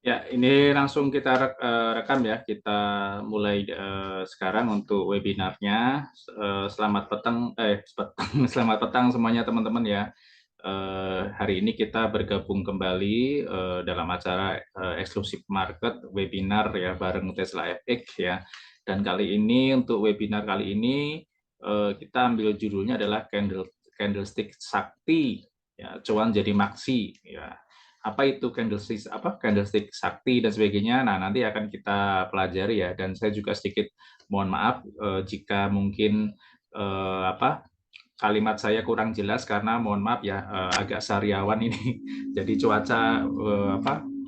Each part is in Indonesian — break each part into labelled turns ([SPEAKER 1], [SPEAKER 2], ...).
[SPEAKER 1] Ya, ini langsung kita rekam ya. Kita mulai sekarang untuk webinarnya. Selamat petang, petang, selamat petang semuanya teman-teman ya. Hari ini kita bergabung kembali dalam acara eksklusif market webinar ya bareng Tesla FX ya. Dan kali ini untuk webinar kali ini kita ambil judulnya adalah candlestick sakti ya, cuan jadi maksi ya. Apa itu candlestick sakti dan sebagainya. Nah, nanti akan kita pelajari ya. Dan saya juga sedikit mohon maaf jika mungkin kalimat saya kurang jelas karena mohon maaf ya, agak sariawan ini. Jadi cuaca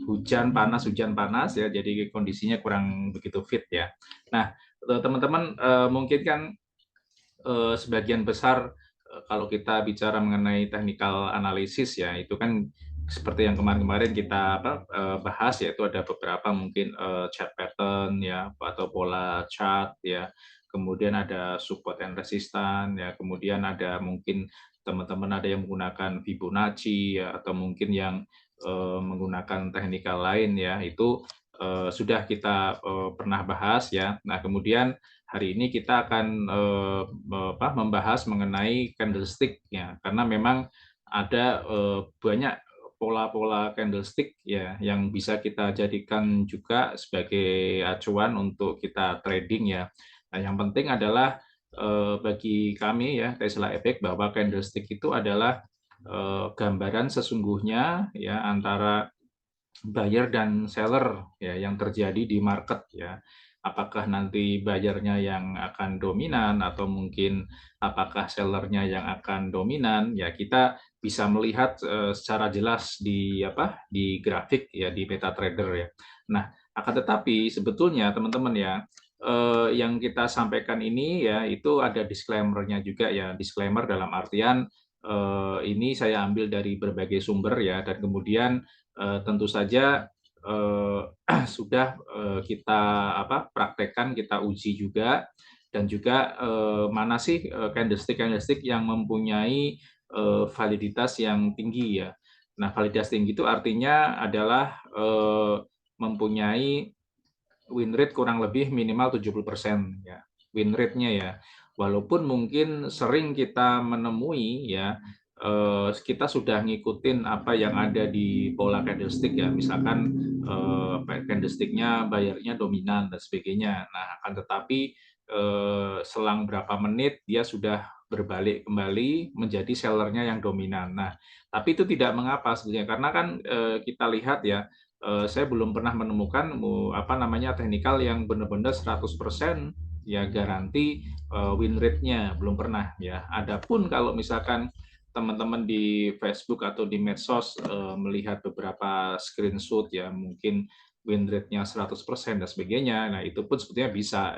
[SPEAKER 1] hujan panas ya. Jadi kondisinya kurang begitu fit ya. Nah, teman-teman mungkin kan sebagian besar kalau kita bicara mengenai technical analysis ya, itu kan seperti yang kemarin-kemarin kita bahas, yaitu ada beberapa mungkin chart pattern ya atau pola chart ya, kemudian ada support and resistance ya, kemudian ada mungkin teman-teman ada yang menggunakan Fibonacci ya, atau mungkin yang menggunakan technical lain ya, itu sudah kita pernah bahas ya. Nah, kemudian hari ini kita akan membahas mengenai candlestick ya, karena memang ada banyak pola-pola candlestick ya yang bisa kita jadikan juga sebagai acuan untuk kita trading ya. Nah, yang penting adalah bagi kami ya Tesla Effect bahwa candlestick itu adalah gambaran sesungguhnya ya antara buyer dan seller ya yang terjadi di market ya. Apakah nanti buyernya yang akan dominan atau mungkin apakah sellernya yang akan dominan ya, kita bisa melihat secara jelas di grafik ya di MetaTrader ya. Nah, akan tetapi sebetulnya teman-teman ya, yang kita sampaikan ini ya itu ada disclaimer-nya juga ya. Disclaimer dalam artian ini saya ambil dari berbagai sumber ya, dan kemudian tentu saja eh, sudah kita praktekkan, kita uji juga, dan juga mana sih candlestick yang mempunyai validitas yang tinggi ya. Nah, validitas tinggi itu artinya adalah mempunyai win rate kurang lebih minimal 70% ya. Win rate-nya ya. Walaupun mungkin sering kita menemui ya kita sudah ngikutin apa yang ada di pola candlestick ya. Misalkan candlestick-nya bayarnya dominan dan sebagainya. Nah, akan tetapi selang berapa menit dia sudah berbalik kembali menjadi sellernya yang dominan. Nah, tapi itu tidak mengapa sebenarnya karena kan kita lihat ya, saya belum pernah menemukan teknikal yang benar-benar 100% ya garansi win rate-nya, belum pernah ya. Adapun kalau misalkan teman-teman di Facebook atau di medsos melihat beberapa screenshot ya mungkin win rate-nya 100% dan sebagainya. Nah, itu pun sebetulnya bisa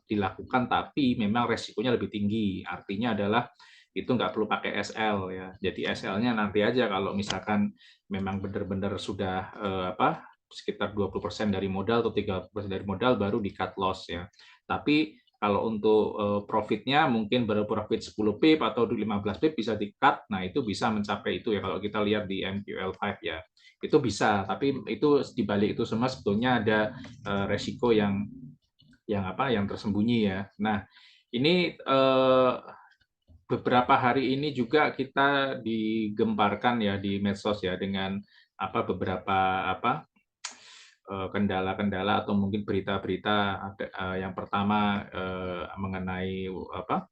[SPEAKER 1] dilakukan, tapi memang resikonya lebih tinggi. Artinya adalah itu nggak perlu pakai SL ya. Jadi SL-nya nanti aja kalau misalkan memang benar-benar sudah sekitar 20% dari modal atau 30% dari modal baru di cut loss ya. Tapi kalau untuk profitnya mungkin baru profit 10 pip atau 15 pip bisa di cut. Nah, itu bisa mencapai itu ya kalau kita lihat di MQL5 ya. Itu bisa, tapi itu di balik itu semua sebetulnya ada resiko yang tersembunyi ya. Nah, ini beberapa hari ini juga kita digemparkan ya di medsos ya dengan beberapa kendala-kendala atau mungkin berita-berita yang pertama mengenai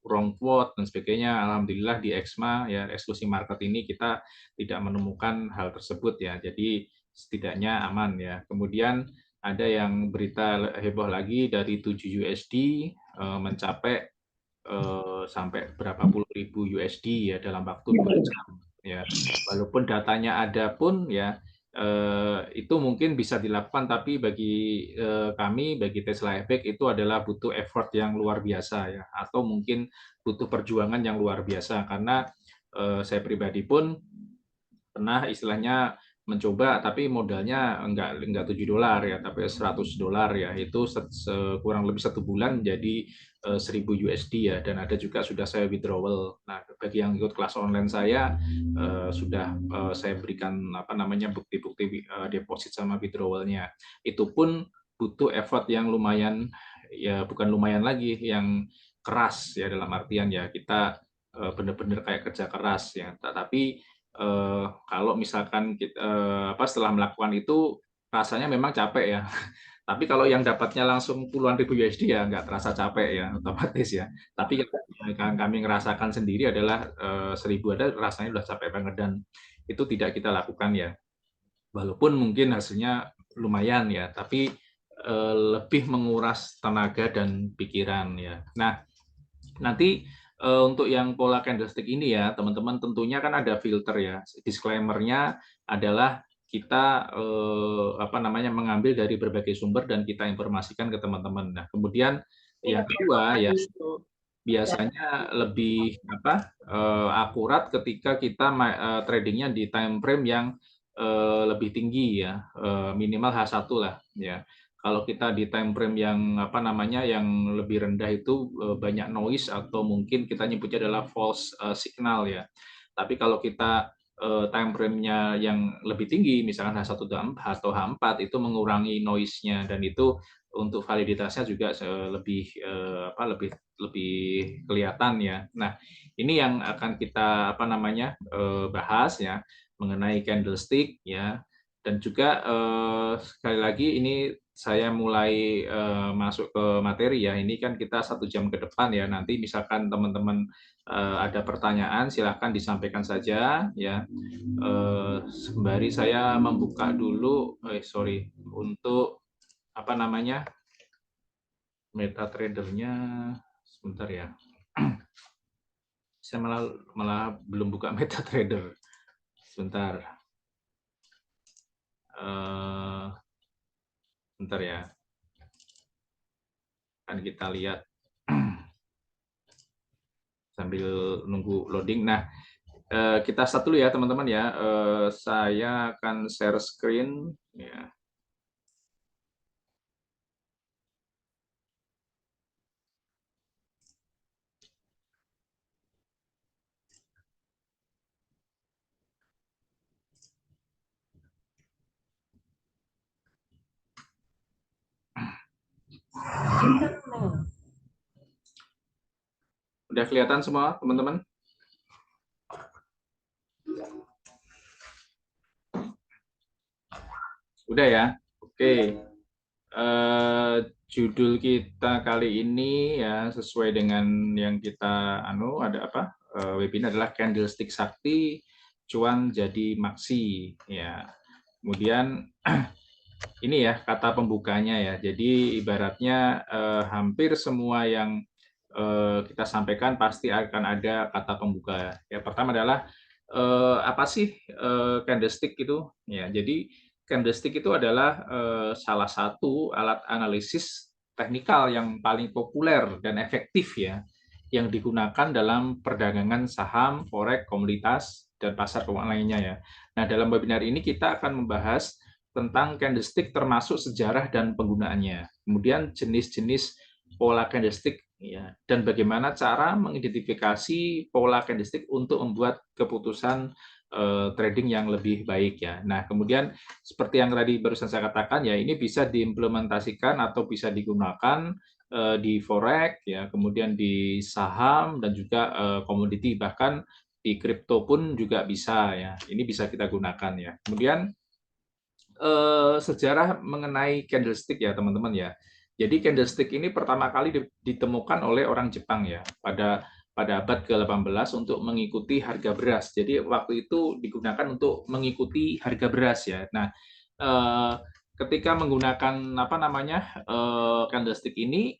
[SPEAKER 1] wrong quote dan sebagainya. Alhamdulillah di EXMA ya eksklusi market ini kita tidak menemukan hal tersebut ya. Jadi setidaknya aman ya. Kemudian ada yang berita heboh lagi dari 7 USD mencapai sampai berapa puluh ribu USD ya dalam waktu 2 jam ya. Walaupun datanya ada pun ya itu mungkin bisa dilakukan, tapi bagi kami, bagi Tesla Effect itu adalah butuh effort yang luar biasa ya, atau mungkin butuh perjuangan yang luar biasa karena saya pribadi pun pernah istilahnya mencoba, tapi modalnya enggak $7 ya, tapi $100 ya. Itu kurang lebih 1 bulan jadi $1.000 ya, dan ada juga sudah saya withdrawal. Nah, bagi yang ikut kelas online saya sudah saya berikan apa namanya bukti-bukti deposit sama withdrawalnya. Itu pun butuh effort yang lumayan, ya bukan lumayan lagi, yang keras ya, dalam artian ya kita benar-benar kayak kerja keras ya. Tapi kalau misalkan setelah melakukan itu rasanya memang capek ya. Tapi kalau yang dapatnya langsung puluhan ribu USD ya nggak terasa capek ya, otomatis ya. Tapi yang kami ngerasakan sendiri adalah 1.000 ada rasanya udah capek banget, dan itu tidak kita lakukan ya. Walaupun mungkin hasilnya lumayan ya, tapi lebih menguras tenaga dan pikiran ya. Nah, nanti untuk yang pola candlestick ini ya, teman-teman tentunya kan ada filter ya. Disclaimer-nya adalah kita apa namanya mengambil dari berbagai sumber dan kita informasikan ke teman-teman. Nah, kemudian yang kedua ya, biasanya lebih akurat ketika kita tradingnya di time frame yang lebih tinggi ya, minimal H1 lah ya. Kalau kita di time frame yang apa namanya yang lebih rendah itu banyak noise atau mungkin kita nyebutnya adalah false signal ya. Tapi kalau kita time frame-nya yang lebih tinggi, misalkan H1 atau H4 itu mengurangi noise-nya, dan itu untuk validitasnya juga lebih lebih kelihatan ya. Nah, ini yang akan kita apa namanya bahas ya mengenai candlestick ya, dan juga sekali lagi ini saya mulai masuk ke materi ya. Ini kan kita 1 jam ke depan ya. Nanti misalkan teman-teman ada pertanyaan silahkan disampaikan saja ya. Sembari saya membuka dulu, untuk apa namanya MetaTrader-nya sebentar ya. Saya malah belum buka MetaTrader. Sebentar. Sebentar ya. Kan kita lihat sambil nunggu loading. Nah, kita start dulu ya teman-teman ya. Saya akan share screen ya. Udah kelihatan semua teman-teman? Udah ya? Oke. Judul kita kali ini ya sesuai dengan yang kita ada webinar adalah Candlestick Sakti Cuan Jadi Maksi ya. Kemudian ini ya kata pembukanya ya. Jadi ibaratnya hampir semua yang kita sampaikan pasti akan ada kata pembuka. Ya, pertama adalah apa sih candlestick itu? Ya, jadi candlestick itu adalah salah satu alat analisis teknikal yang paling populer dan efektif ya, yang digunakan dalam perdagangan saham, forex, komoditas, dan pasar keuangan lainnya ya. Nah, dalam webinar ini kita akan membahas tentang candlestick termasuk sejarah dan penggunaannya. Kemudian jenis-jenis pola candlestick ya, dan bagaimana cara mengidentifikasi pola candlestick untuk membuat keputusan trading yang lebih baik ya. Nah, kemudian seperti yang tadi barusan saya katakan ya, ini bisa diimplementasikan atau bisa digunakan di forex ya, kemudian di saham dan juga komoditi, bahkan di kripto pun juga bisa ya. Ini bisa kita gunakan ya. Kemudian sejarah mengenai candlestick ya teman-teman ya. Jadi candlestick ini pertama kali ditemukan oleh orang Jepang ya pada abad ke-18 untuk mengikuti harga beras. Jadi waktu itu digunakan untuk mengikuti harga beras ya. Nah, ketika menggunakan candlestick ini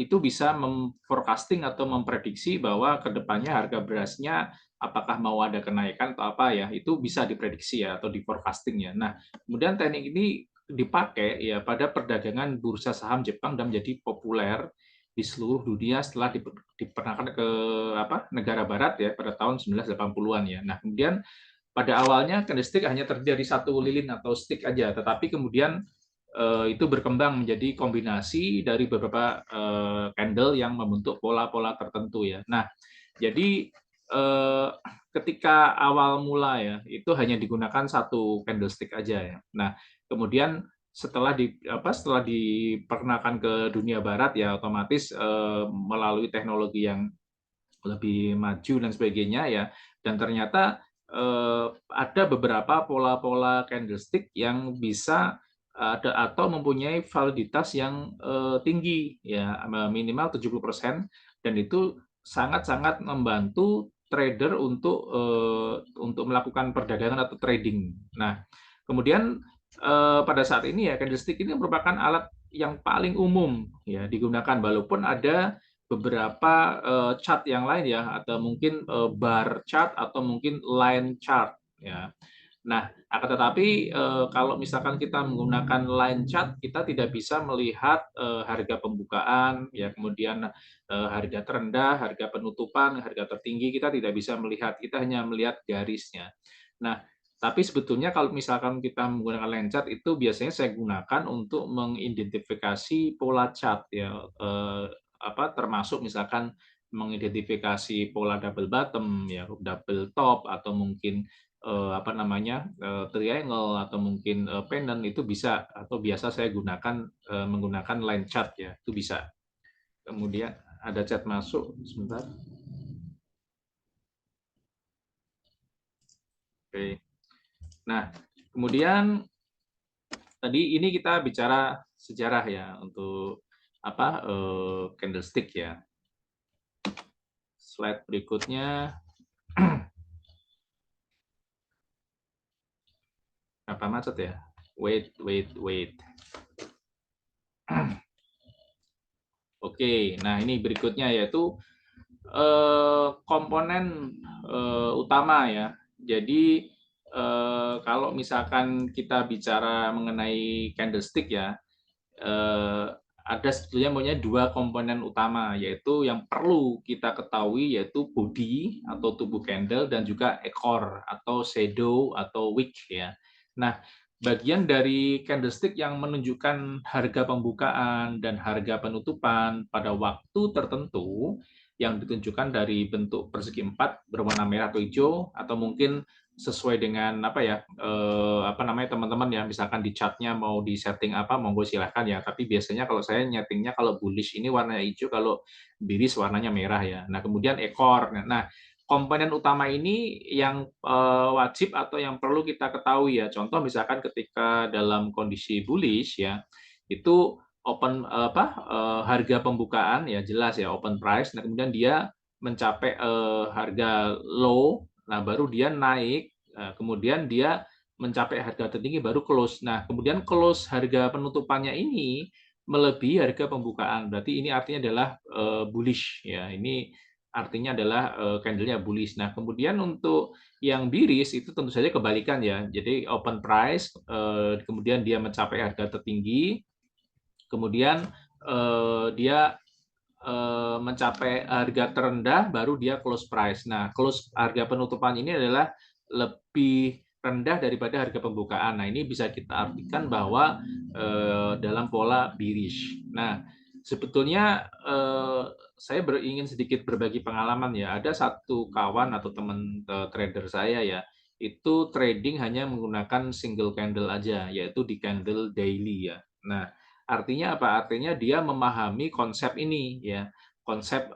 [SPEAKER 1] itu bisa memforecasting atau memprediksi bahwa kedepannya harga berasnya apakah mau ada kenaikan atau apa ya, itu bisa diprediksi ya atau di forecasting ya. Nah, kemudian teknik ini dipakai ya pada perdagangan bursa saham Jepang dan menjadi populer di seluruh dunia setelah diperkenalkan ke negara barat ya pada tahun 1980-an ya. Nah, kemudian pada awalnya candlestick hanya terdiri dari satu lilin atau stick aja, tetapi kemudian itu berkembang menjadi kombinasi dari beberapa candle yang membentuk pola-pola tertentu ya. Nah, jadi ketika awal mula ya itu hanya digunakan satu candlestick aja ya. Nah, kemudian setelah diperkenalkan ke dunia barat ya otomatis melalui teknologi yang lebih maju dan sebagainya ya, dan ternyata ada beberapa pola-pola candlestick yang bisa ada atau mempunyai validitas yang tinggi ya, minimal 70%, dan itu sangat-sangat membantu trader untuk melakukan perdagangan atau trading. Nah, kemudian pada saat ini ya candlestick ini merupakan alat yang paling umum ya digunakan, walaupun ada beberapa chart yang lain ya, atau mungkin bar chart atau mungkin line chart ya. Nah, akan tetapi kalau misalkan kita menggunakan line chart, kita tidak bisa melihat harga pembukaan ya, kemudian harga terendah, harga penutupan, harga tertinggi, kita tidak bisa melihat, kita hanya melihat garisnya. Nah, tapi sebetulnya kalau misalkan kita menggunakan line chart itu biasanya saya gunakan untuk mengidentifikasi pola chart ya, termasuk misalkan mengidentifikasi pola double bottom ya, double top, atau mungkin triangle, atau mungkin pendant, itu bisa, atau biasa saya gunakan menggunakan line chart ya, itu bisa. Kemudian ada chat masuk sebentar. Oke. Nah, kemudian tadi ini kita bicara sejarah ya untuk candlestick ya. Slide berikutnya. Apa macet ya? Wait. Oke, nah ini berikutnya yaitu komponen utama ya. Jadi kalau misalkan kita bicara mengenai candlestick ya, ada sebetulnya punya dua komponen utama, yaitu yang perlu kita ketahui yaitu body atau tubuh candle, dan juga ekor atau shadow atau wick ya. Nah, bagian dari candlestick yang menunjukkan harga pembukaan dan harga penutupan pada waktu tertentu yang ditunjukkan dari bentuk persegi empat berwarna merah atau hijau, atau mungkin sesuai dengan teman-teman ya, misalkan di chartnya mau di setting apa, monggo silahkan ya, tapi biasanya kalau saya nyetingnya kalau bullish ini warnanya hijau, kalau bearish warnanya merah ya. Nah, kemudian ekor. Nah, komponen utama ini yang wajib atau yang perlu kita ketahui ya. Contoh misalkan ketika dalam kondisi bullish ya, itu harga pembukaan ya jelas ya open price. Nah, kemudian dia mencapai harga low. Nah, baru dia naik, kemudian dia mencapai harga tertinggi, baru close. Nah, kemudian close harga penutupannya ini melebihi harga pembukaan. Berarti ini artinya adalah bullish ya. Ini artinya adalah candle-nya bullish. Nah, kemudian untuk yang bearish itu tentu saja kebalikan ya. Jadi open price, kemudian dia mencapai harga tertinggi, kemudian dia mencapai harga terendah, baru dia close price. Nah, close harga penutupan ini adalah lebih rendah daripada harga pembukaan. Nah, ini bisa kita artikan bahwa dalam pola bearish. Nah, sebetulnya saya ingin sedikit berbagi pengalaman ya. Ada satu kawan atau teman trader saya ya, itu trading hanya menggunakan single candle aja, yaitu di candle daily ya. Nah, artinya apa? Artinya dia memahami konsep ini ya, konsep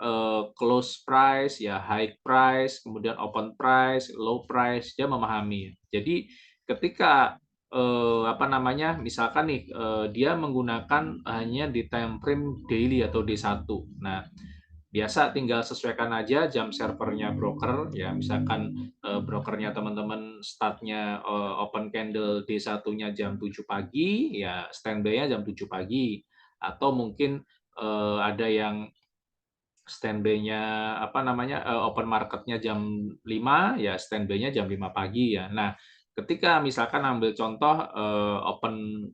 [SPEAKER 1] close price ya, high price, kemudian open price, low price, dia memahami. Jadi ketika misalkan nih dia menggunakan hanya di time frame daily atau D1. Nah, biasa tinggal sesuaikan aja jam servernya broker ya, misalkan brokernya teman-teman startnya open candle D1-nya jam 7 pagi ya, standby-nya jam 7 pagi, atau mungkin ada yang standby-nya open market-nya jam 5 ya, standby-nya jam 5 pagi ya. Nah, ketika misalkan ambil contoh open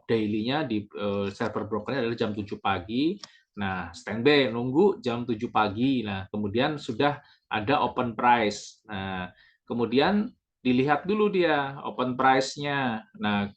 [SPEAKER 1] daily-nya di server brokernya adalah jam 7 pagi. Nah, standby nunggu jam 7 pagi. Nah, kemudian sudah ada open price. Nah, kemudian dilihat dulu dia open price-nya. Nah,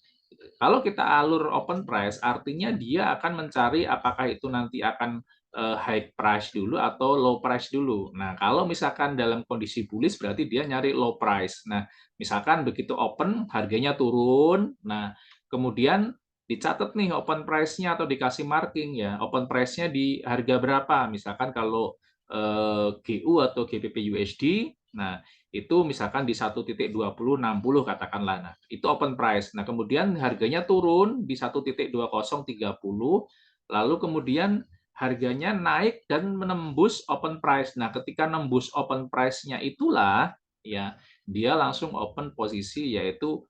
[SPEAKER 1] kalau kita alur open price, artinya dia akan mencari apakah itu nanti akan high price dulu atau low price dulu. Nah, kalau misalkan dalam kondisi bullish berarti dia nyari low price. Nah, misalkan begitu open harganya turun, nah kemudian dicatat nih open price-nya atau dikasih marking ya. Open price-nya di harga berapa? Misalkan kalau GU atau GBP USD, nah itu misalkan di 1.2060 katakanlah. Nah, itu open price. Nah, kemudian harganya turun di 1.2030, lalu kemudian harganya naik dan menembus open price. Nah, ketika nembus open price-nya itulah ya dia langsung open posisi yaitu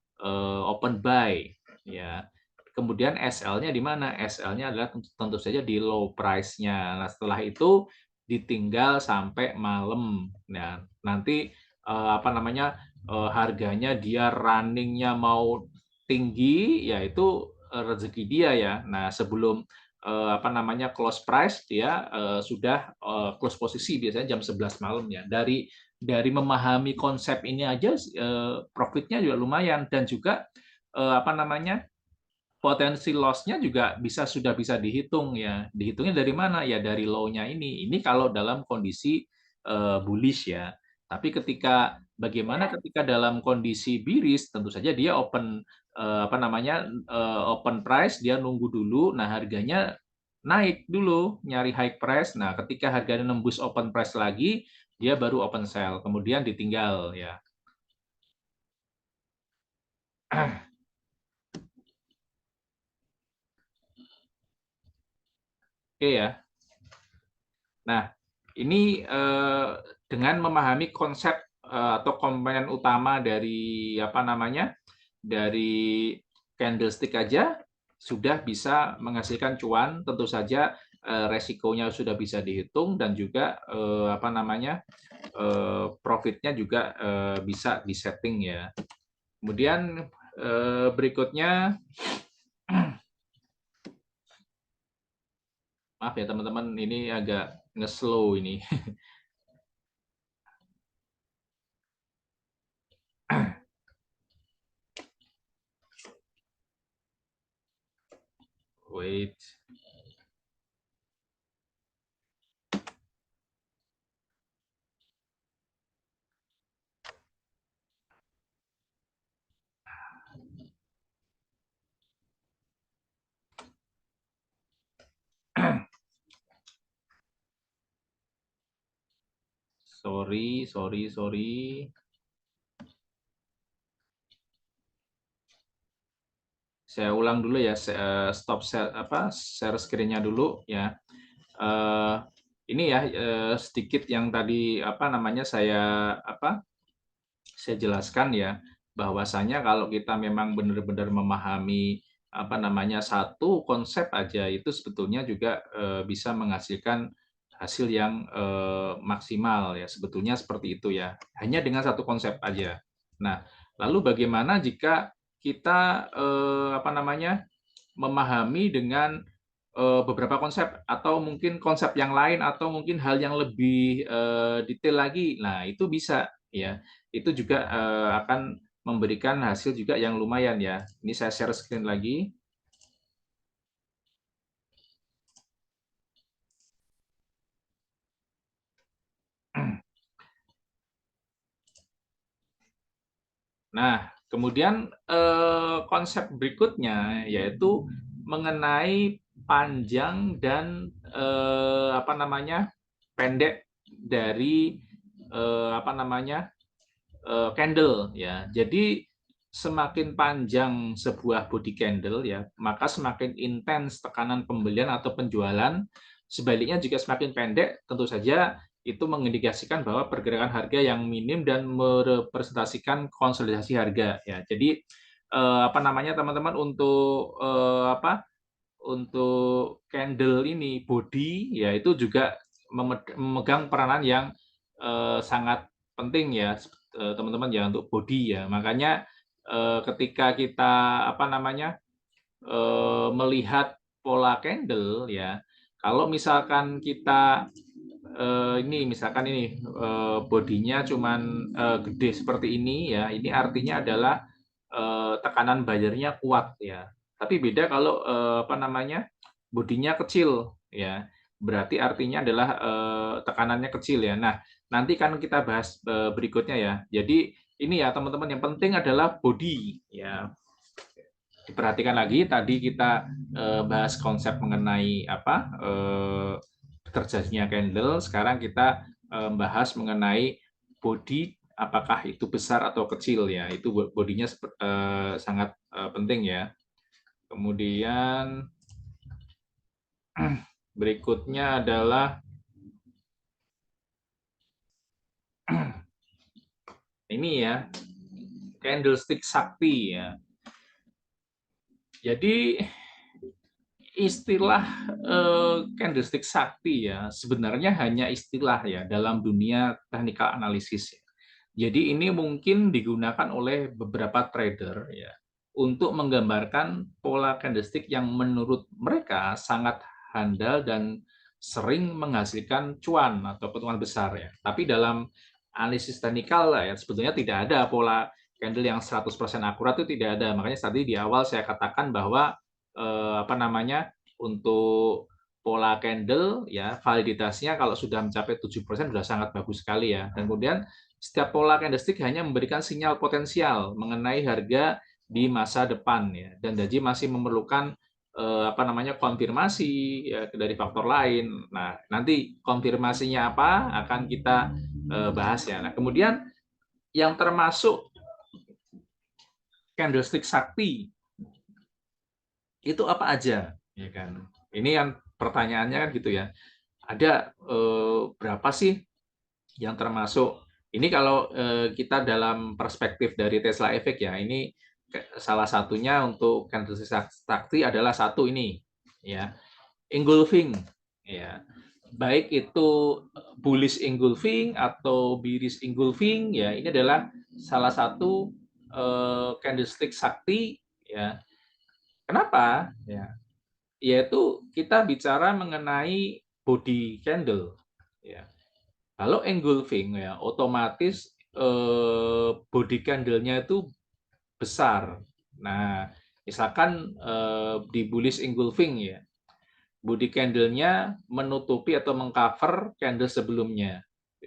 [SPEAKER 1] open buy ya. Kemudian SL-nya di mana? SL-nya adalah tentu saja di low price-nya. Nah, setelah itu ditinggal sampai malam. Nah, nanti apa namanya harganya dia runningnya mau tinggi, yaitu rezeki dia ya. Nah sebelum apa namanya close price dia sudah close posisi biasanya jam 11 malam ya. Dari memahami konsep ini aja profitnya juga lumayan dan juga apa namanya potensi loss-nya juga sudah bisa dihitung ya. Dihitungnya dari mana? Ya dari low-nya ini. Ini kalau dalam kondisi bullish ya. Tapi bagaimana ketika dalam kondisi bearish, tentu saja dia apa namanya open price, dia nunggu dulu. Nah harganya naik dulu, nyari high price. Nah ketika harganya nembus open price lagi, dia baru open sell, kemudian ditinggal ya. Oke ya. Nah, ini dengan memahami konsep atau komponen utama dari apa namanya dari candlestick aja sudah bisa menghasilkan cuan. Tentu saja resikonya sudah bisa dihitung dan juga apa namanya profitnya juga bisa disetting ya. Kemudian berikutnya, maaf ya teman-teman, ini agak nge-slow ini. Wait. Sorry. Saya ulang dulu ya, stop share screen-nya dulu ya. Eh, ini ya sedikit yang tadi apa namanya saya jelaskan ya, bahwasanya kalau kita memang benar-benar memahami apa namanya satu konsep aja itu sebetulnya juga bisa menghasilkan hasil yang maksimal ya, sebetulnya seperti itu ya, hanya dengan satu konsep aja. Nah, lalu bagaimana jika kita apa namanya memahami dengan beberapa konsep atau mungkin konsep yang lain atau mungkin hal yang lebih detail lagi. Nah, itu bisa ya. Itu juga akan memberikan hasil juga yang lumayan ya. Ini saya share screen lagi. Nah, kemudian konsep berikutnya yaitu mengenai panjang dan apa namanya pendek dari apa namanya candle ya. Jadi semakin panjang sebuah body candle ya, maka semakin intens tekanan pembelian atau penjualan. Sebaliknya jika semakin pendek, tentu saja itu mengindikasikan bahwa pergerakan harga yang minim dan merepresentasikan konsolidasi harga ya. Jadi apa namanya teman-teman untuk apa untuk candle ini body ya itu juga memegang peranan yang sangat penting ya teman-teman ya untuk body ya. Makanya ketika kita apa namanya melihat pola candle ya, kalau misalkan kita ini misalkan ini bodinya cuman gede seperti ini ya, ini artinya adalah tekanan bayarnya kuat ya. Tapi beda kalau apa namanya bodinya kecil ya, berarti artinya adalah tekanannya kecil ya. Nah, nanti kan kita bahas berikutnya ya. Jadi ini ya teman-teman, yang penting adalah body ya. Diperhatikan lagi, tadi kita bahas konsep mengenai apa kerjanya candle. Sekarang kita bahas mengenai body, apakah itu besar atau kecil ya. Itu bodinya sangat penting ya. Kemudian berikutnya adalah ini ya, candlestick sakti ya. Jadi istilah candlestick sakti ya sebenarnya hanya istilah ya dalam dunia technical analysis. Jadi ini mungkin digunakan oleh beberapa trader ya untuk menggambarkan pola candlestick yang menurut mereka sangat handal dan sering menghasilkan cuan atau keuntungan besar ya. Tapi dalam analisis teknikal ya sebetulnya tidak ada pola candle yang 100% akurat, itu tidak ada. Makanya tadi di awal saya katakan bahwa apa namanya, untuk pola candle ya validitasnya kalau sudah mencapai 7% sudah sangat bagus sekali ya. Dan kemudian setiap pola candlestick hanya memberikan sinyal potensial mengenai harga di masa depan ya. Dan jadi masih memerlukan apa namanya konfirmasi ya, dari faktor lain. Nah, nanti konfirmasinya apa akan kita bahas ya. Nah, kemudian yang termasuk candlestick sakti itu apa aja, ya kan? Ini yang pertanyaannya kan gitu ya. Ada berapa sih yang termasuk? Ini kalau kita dalam perspektif dari Tesla Effect ya, ini salah satunya untuk candlestick sakti adalah satu ini, ya, engulfing, ya. Baik itu bullish engulfing atau bearish engulfing, ya, ini adalah salah satu candlestick sakti, ya. Kenapa? Ya, yaitu kita bicara mengenai body candle ya. Kalau engulfing ya otomatis body candle-nya itu besar. Nah, misalkan di bullish engulfing ya, body candle-nya menutupi atau mengcover candle sebelumnya.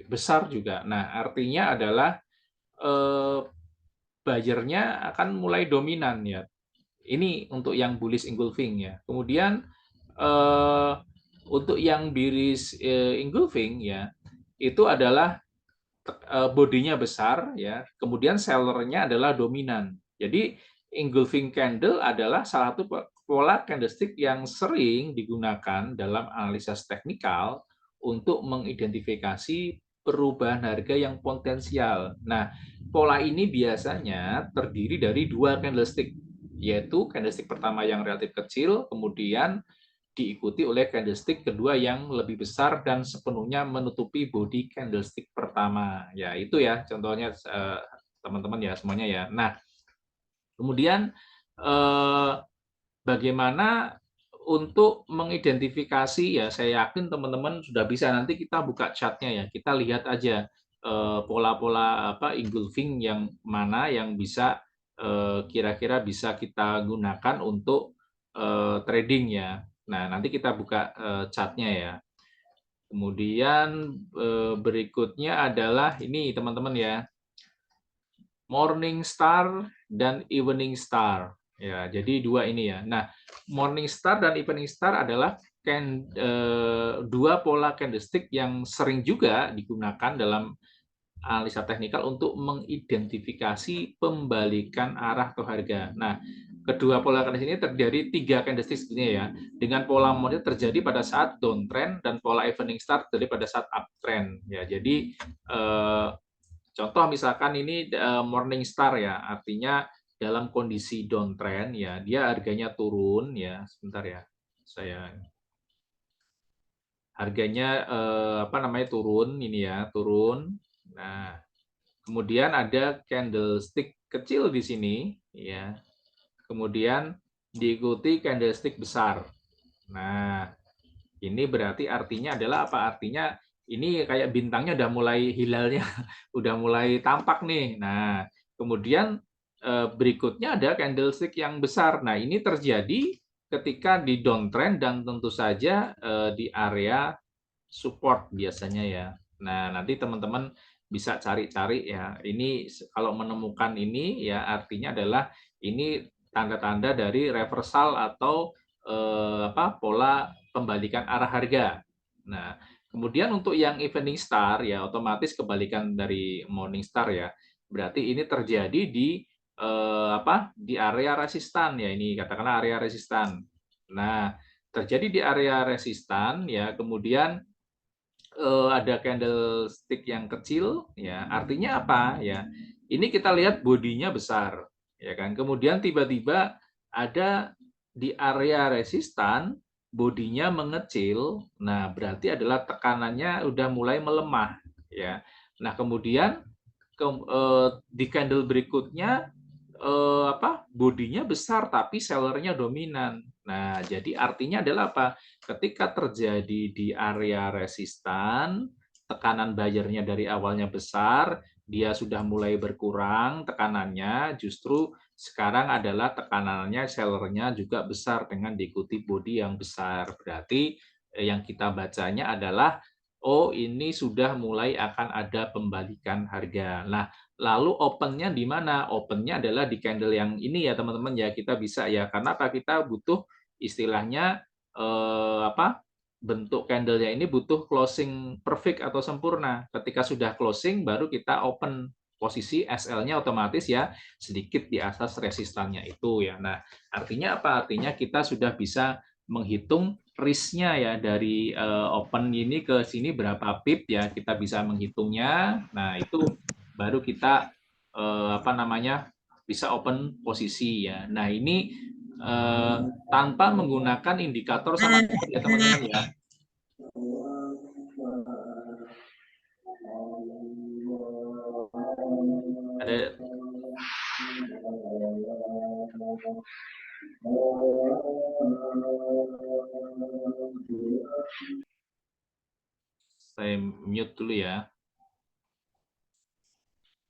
[SPEAKER 1] Besar juga. Nah, artinya adalah eh, buyer-nya akan mulai dominan ya. Ini untuk yang bullish engulfing ya. Kemudian eh, untuk yang bearish engulfing ya, itu adalah bodinya besar ya, kemudian sellernya adalah dominan. Jadi engulfing candle adalah salah satu pola candlestick yang sering digunakan dalam analisis teknikal untuk mengidentifikasi perubahan harga yang potensial. Nah, pola ini biasanya terdiri dari dua candlestick, yaitu candlestick pertama yang relatif kecil, kemudian diikuti oleh candlestick kedua yang lebih besar dan sepenuhnya menutupi body candlestick pertama. Ya, itu ya contohnya teman-teman ya semuanya ya. Nah, kemudian bagaimana untuk mengidentifikasi ya, saya yakin teman-teman sudah bisa, nanti kita buka chartnya ya, kita lihat aja pola-pola apa engulfing yang mana yang bisa kira-kira bisa kita gunakan untuk trading ya. Nah, nanti kita buka chartnya ya. Kemudian berikutnya adalah ini teman-teman ya, Morning Star dan Evening Star. Ya, jadi dua ini ya. Nah, Morning Star dan Evening Star adalah dua pola candlestick yang sering juga digunakan dalam analisa teknikal untuk mengidentifikasi pembalikan arah atau harga. Nah, kedua pola candlestick ini terjadi tiga candlestick sebetulnya ya. Dengan pola morning terjadi pada saat downtrend dan pola evening star terjadi pada saat uptrend. Ya, jadi contoh misalkan ini morning star ya, artinya dalam kondisi downtrend ya, dia harganya turun ya. Sebentar ya, saya harganya apa namanya turun ini ya, turun. Nah, kemudian ada candlestick kecil di sini ya. Kemudian diikuti candlestick besar. Nah, ini berarti artinya adalah apa? Artinya ini kayak bintangnya udah mulai hilalnya udah mulai tampak nih. Nah, kemudian berikutnya ada candlestick yang besar. Nah, ini terjadi ketika di downtrend dan tentu saja di area support biasanya ya. Nah, nanti teman-teman bisa cari-cari ya. Ini kalau menemukan ini ya artinya adalah ini tanda-tanda dari reversal atau pola pembalikan arah harga. Nah, kemudian untuk yang evening star ya otomatis kebalikan dari morning star ya. Berarti ini terjadi di di area resistan ya, ini katakanlah area resistan. Nah, terjadi di area resistan ya, kemudian ada candlestick yang kecil, ya artinya apa ya? Ini kita lihat bodinya besar, ya kan? Kemudian tiba-tiba ada di area resistan, bodinya mengecil. Nah, berarti adalah tekanannya udah mulai melemah, ya. Nah, kemudian di candle berikutnya bodinya besar tapi sellernya dominan. Nah, jadi artinya adalah apa? Ketika terjadi di area resistan, tekanan buyernya dari awalnya besar, dia sudah mulai berkurang tekanannya, justru sekarang adalah tekanannya sellernya juga besar dengan diikuti body yang besar. Berarti yang kita bacanya adalah oh ini sudah mulai akan ada pembalikan harga. Nah, lalu opennya di mana? Opennya adalah di candle yang ini ya teman-teman ya, kita bisa ya, karena apa? Kita butuh istilahnya bentuk candlenya ini butuh closing perfect atau sempurna. Ketika sudah closing baru kita open, posisi SL-nya otomatis ya sedikit di atas resistannya itu ya. Nah, artinya apa? Artinya kita sudah bisa menghitung risk-nya ya dari open ini ke sini berapa pip ya, kita bisa menghitungnya. Nah, itu baru kita bisa open posisi ya. Nah, ini tanpa menggunakan indikator sama sekali ya teman-teman ya. Ada saya mute dulu ya.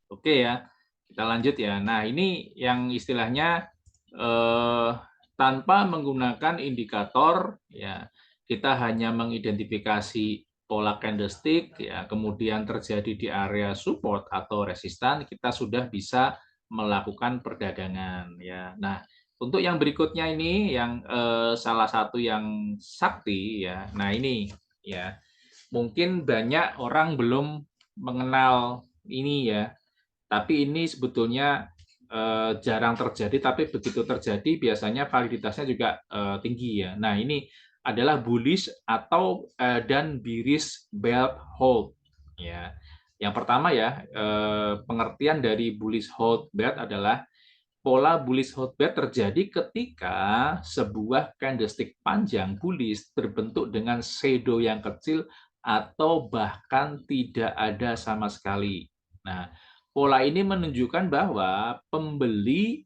[SPEAKER 1] Oke ya, kita lanjut ya. Nah, ini yang istilahnya tanpa menggunakan indikator ya, kita hanya mengidentifikasi pola candlestick ya, kemudian terjadi di area support atau resistan, kita sudah bisa melakukan perdagangan ya. Nah, untuk yang berikutnya ini yang salah satu yang sakti ya. Nah, ini ya. Mungkin banyak orang belum mengenal ini ya, tapi ini sebetulnya jarang terjadi, tapi begitu terjadi biasanya validitasnya juga tinggi ya. Nah, ini adalah bullish atau dan bearish belt hold ya. Yang pertama ya, pengertian dari bullish hold belt adalah pola bullish hold belt terjadi ketika sebuah candlestick panjang bullish terbentuk dengan shadow yang kecil atau bahkan tidak ada sama sekali. Nah, pola ini menunjukkan bahwa pembeli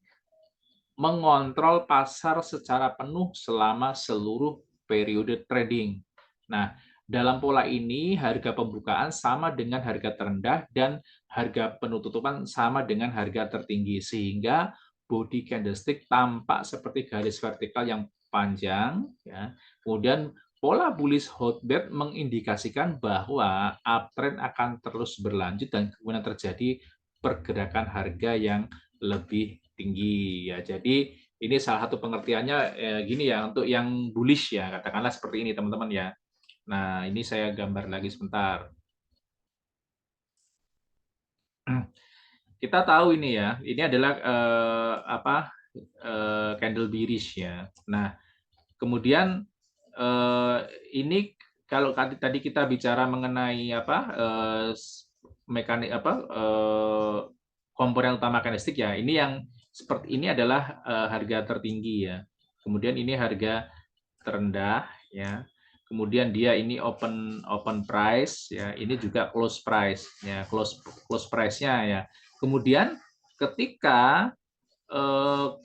[SPEAKER 1] mengontrol pasar secara penuh selama seluruh periode trading. Nah, dalam pola ini harga pembukaan sama dengan harga terendah dan harga penutupan sama dengan harga tertinggi, sehingga body candlestick tampak seperti garis vertikal yang panjang ya. Kemudian pola bullish hotbed mengindikasikan bahwa uptrend akan terus berlanjut dan kemudian terjadi pergerakan harga yang lebih tinggi ya. Jadi ini salah satu pengertiannya gini ya, untuk yang bullish ya, katakanlah seperti ini teman-teman ya. Nah, ini saya gambar lagi sebentar. Kita tahu ini ya, ini adalah candle bearish ya. Nah, kemudian ini kalau tadi kita bicara mengenai mekanik komponen utama candlestick ya, ini yang seperti ini adalah harga tertinggi ya. Kemudian ini harga terendah ya. Kemudian dia ini open price ya, ini juga close price ya, close price-nya ya. Kemudian ketika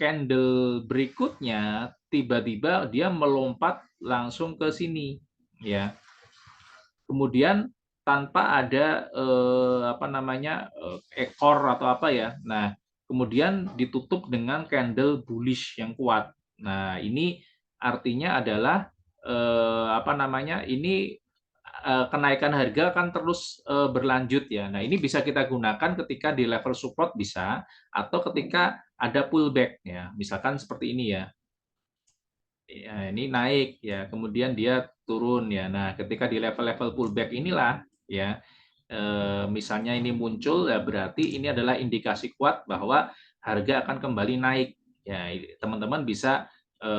[SPEAKER 1] candle berikutnya tiba-tiba dia melompat langsung ke sini ya. Kemudian tanpa ada apa namanya ekor atau apa ya. Nah, kemudian ditutup dengan candle bullish yang kuat. Nah, ini artinya adalah apa namanya? Ini kenaikan harga akan terus berlanjut ya. Nah, ini bisa kita gunakan ketika di level support bisa atau ketika ada pullback ya. Misalkan seperti ini ya. Ya, ini naik ya, kemudian dia turun ya. Nah, ketika di level-level pullback inilah ya, misalnya ini muncul ya berarti ini adalah indikasi kuat bahwa harga akan kembali naik. Ya, teman-teman bisa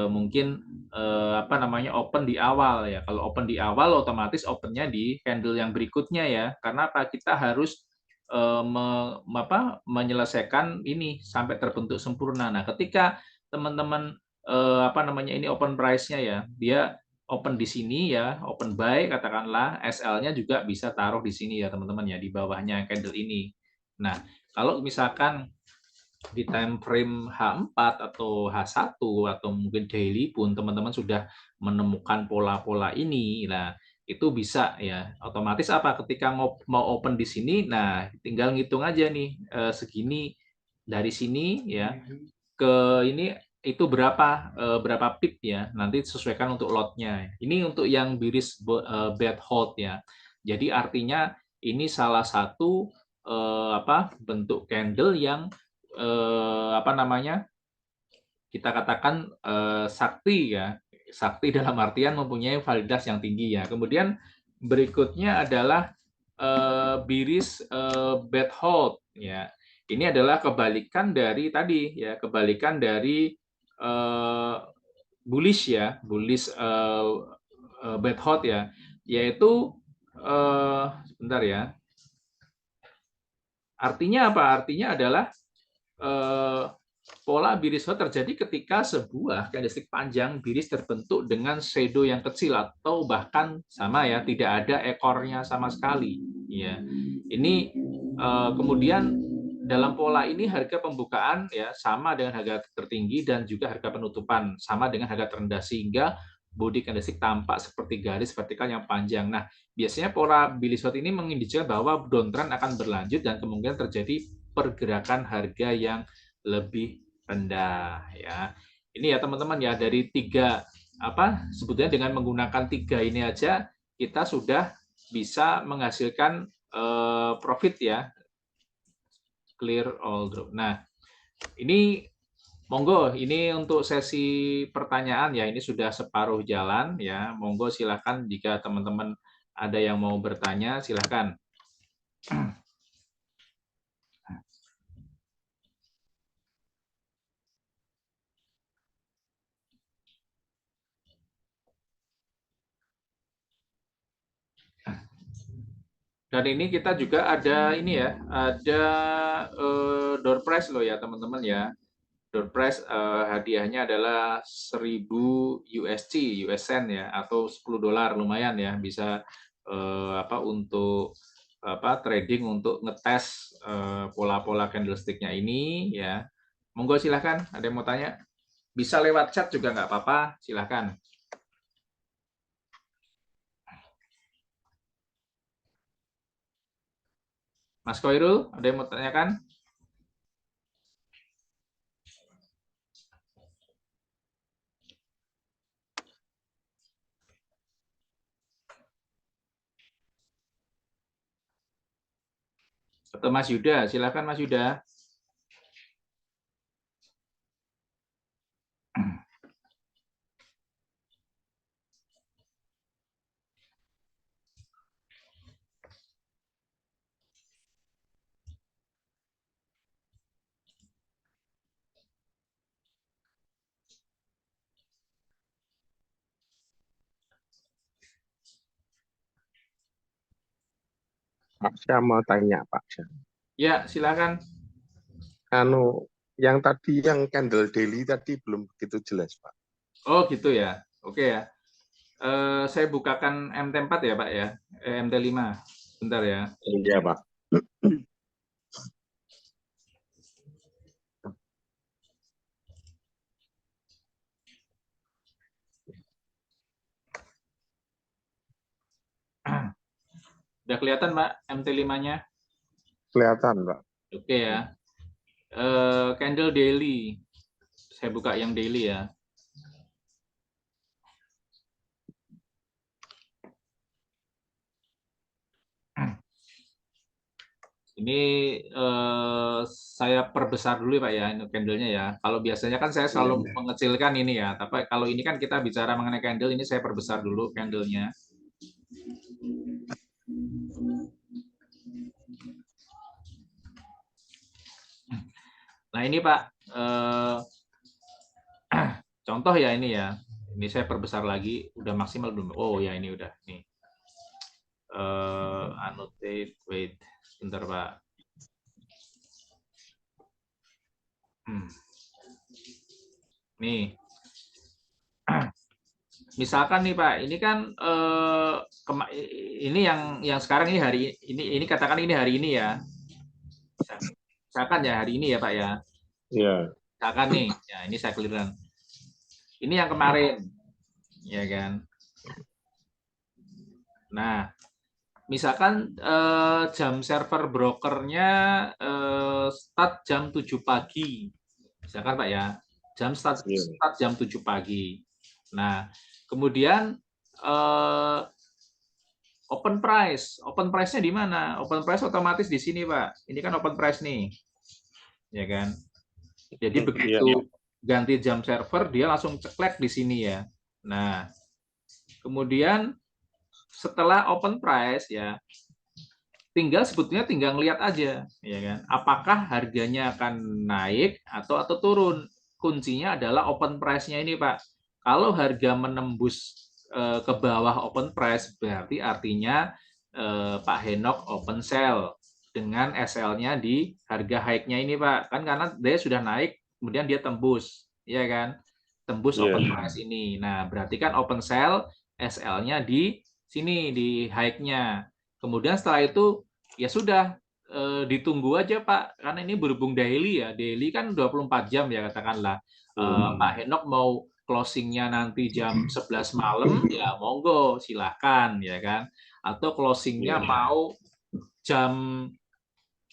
[SPEAKER 1] mungkin apa namanya open di awal ya. Kalau open di awal otomatis opennya di candle yang berikutnya ya. Karena apa? Kita harus menyelesaikan ini sampai terbentuk sempurna. Nah, ketika teman-teman apa namanya ini open price-nya ya, dia open di sini ya, open buy katakanlah, SL-nya juga bisa taruh di sini ya teman-teman ya, di bawahnya candle ini. Nah, kalau misalkan di time frame H4 atau H1 atau mungkin daily pun teman-teman sudah menemukan pola-pola ini, nah itu bisa ya. Otomatis apa? Ketika mau open di sini, nah tinggal ngitung aja nih segini dari sini ya ke ini itu berapa pip ya, nanti sesuaikan untuk lotnya. Ini untuk yang biris bad hold ya. Jadi artinya ini salah satu apa bentuk candle yang apa namanya kita katakan sakti ya, sakti dalam artian mempunyai validitas yang tinggi ya. Kemudian berikutnya adalah biris bad hold ya. Ini adalah kebalikan dari tadi ya, kebalikan dari bullish ya, bullish bad hold ya, yaitu sebentar ya. Artinya apa? Artinya adalah eh, pola biris hold terjadi ketika sebuah candlestick panjang biris terbentuk dengan shadow yang kecil atau bahkan sama ya, tidak ada ekornya sama sekali. Ya, ini kemudian dalam pola ini harga pembukaan ya sama dengan harga tertinggi dan juga harga penutupan sama dengan harga terendah sehingga body candlestick tampak seperti garis vertikal yang panjang. Nah, biasanya pola Billy Short ini mengindikasikan bahwa downtrend akan berlanjut dan kemungkinan terjadi pergerakan harga yang lebih rendah ya. Ini ya teman-teman ya dari tiga apa sebetulnya dengan menggunakan tiga ini aja kita sudah bisa menghasilkan profit ya, clear all drop. Nah, ini monggo ini untuk sesi pertanyaan ya, ini sudah separuh jalan ya. Monggo silahkan jika teman-teman ada yang mau bertanya silahkan. Dan ini kita juga ada ini ya, ada door prize loh ya teman-teman ya. Door prize hadiahnya adalah 1000 USD, US cent ya, atau 10 dolar lumayan ya, bisa apa untuk apa trading untuk ngetes pola-pola candlestick-nya ini ya. Monggo silahkan, ada yang mau tanya? Bisa lewat chat juga nggak apa-apa, silahkan. Mas Koirul, ada yang mau tanyakan? Atau Mas Yuda, silahkan Mas Yuda.
[SPEAKER 2] Pak, saya mau tanya Pak.
[SPEAKER 1] Ya, silahkan.
[SPEAKER 2] Anu, yang tadi yang candle daily tadi belum begitu jelas Pak.
[SPEAKER 1] Oh gitu ya, oke ya. Saya bukakan MT4 ya Pak ya, MT5. Bentar ya.
[SPEAKER 2] Iya Pak.
[SPEAKER 1] Udah kelihatan, Mbak, MT5-nya?
[SPEAKER 2] Kelihatan, Pak.
[SPEAKER 1] Oke ya. Candle daily. Saya buka yang daily ya. Ini saya perbesar dulu Pak ya, ini candlenya ya. Kalau biasanya kan saya selalu mengecilkan ini ya, tapi kalau ini kan kita bicara mengenai candle, ini saya perbesar dulu candlenya. Nah ini Pak, contoh ya ini ya. Ini saya perbesar lagi, udah maksimal belum? Oh ya ini udah nih. Annotate, wait, sebentar Pak. Nih, misalkan nih Pak, ini kan ini yang sekarang ini hari ini katakan ini hari ini ya. Misalkan ya hari ini ya Pak ya.
[SPEAKER 2] Iya.
[SPEAKER 1] Misalkan nih, ya ini saya clearkan. Ini yang kemarin, ya kan. Nah, misalkan jam server brokernya start jam 7 pagi. Misalkan Pak ya, start jam 7 pagi. Nah, kemudian open price-nya di mana? Open price otomatis di sini Pak. Ini kan open price nih, ya kan. Jadi begitu ganti jam server dia langsung ceklek di sini ya. Nah, kemudian setelah open price ya, sebetulnya tinggal ngelihat aja, ya kan. Apakah harganya akan naik atau turun? Kuncinya adalah open price-nya ini Pak. Kalau harga menembus ke bawah open price berarti artinya Pak Henok open sell dengan SL-nya di harga high-nya ini Pak. Kan karena dia sudah naik kemudian dia tembus, ya kan? Tembus open price ini. Nah, berarti kan open sell SL-nya di sini di high-nya. Kemudian setelah itu ya sudah ditunggu aja Pak, karena ini berhubung daily ya, daily kan 24 jam ya katakanlah. Pak Henok mau closingnya nanti jam 11 malam, ya monggo silahkan ya kan. Atau closingnya mau jam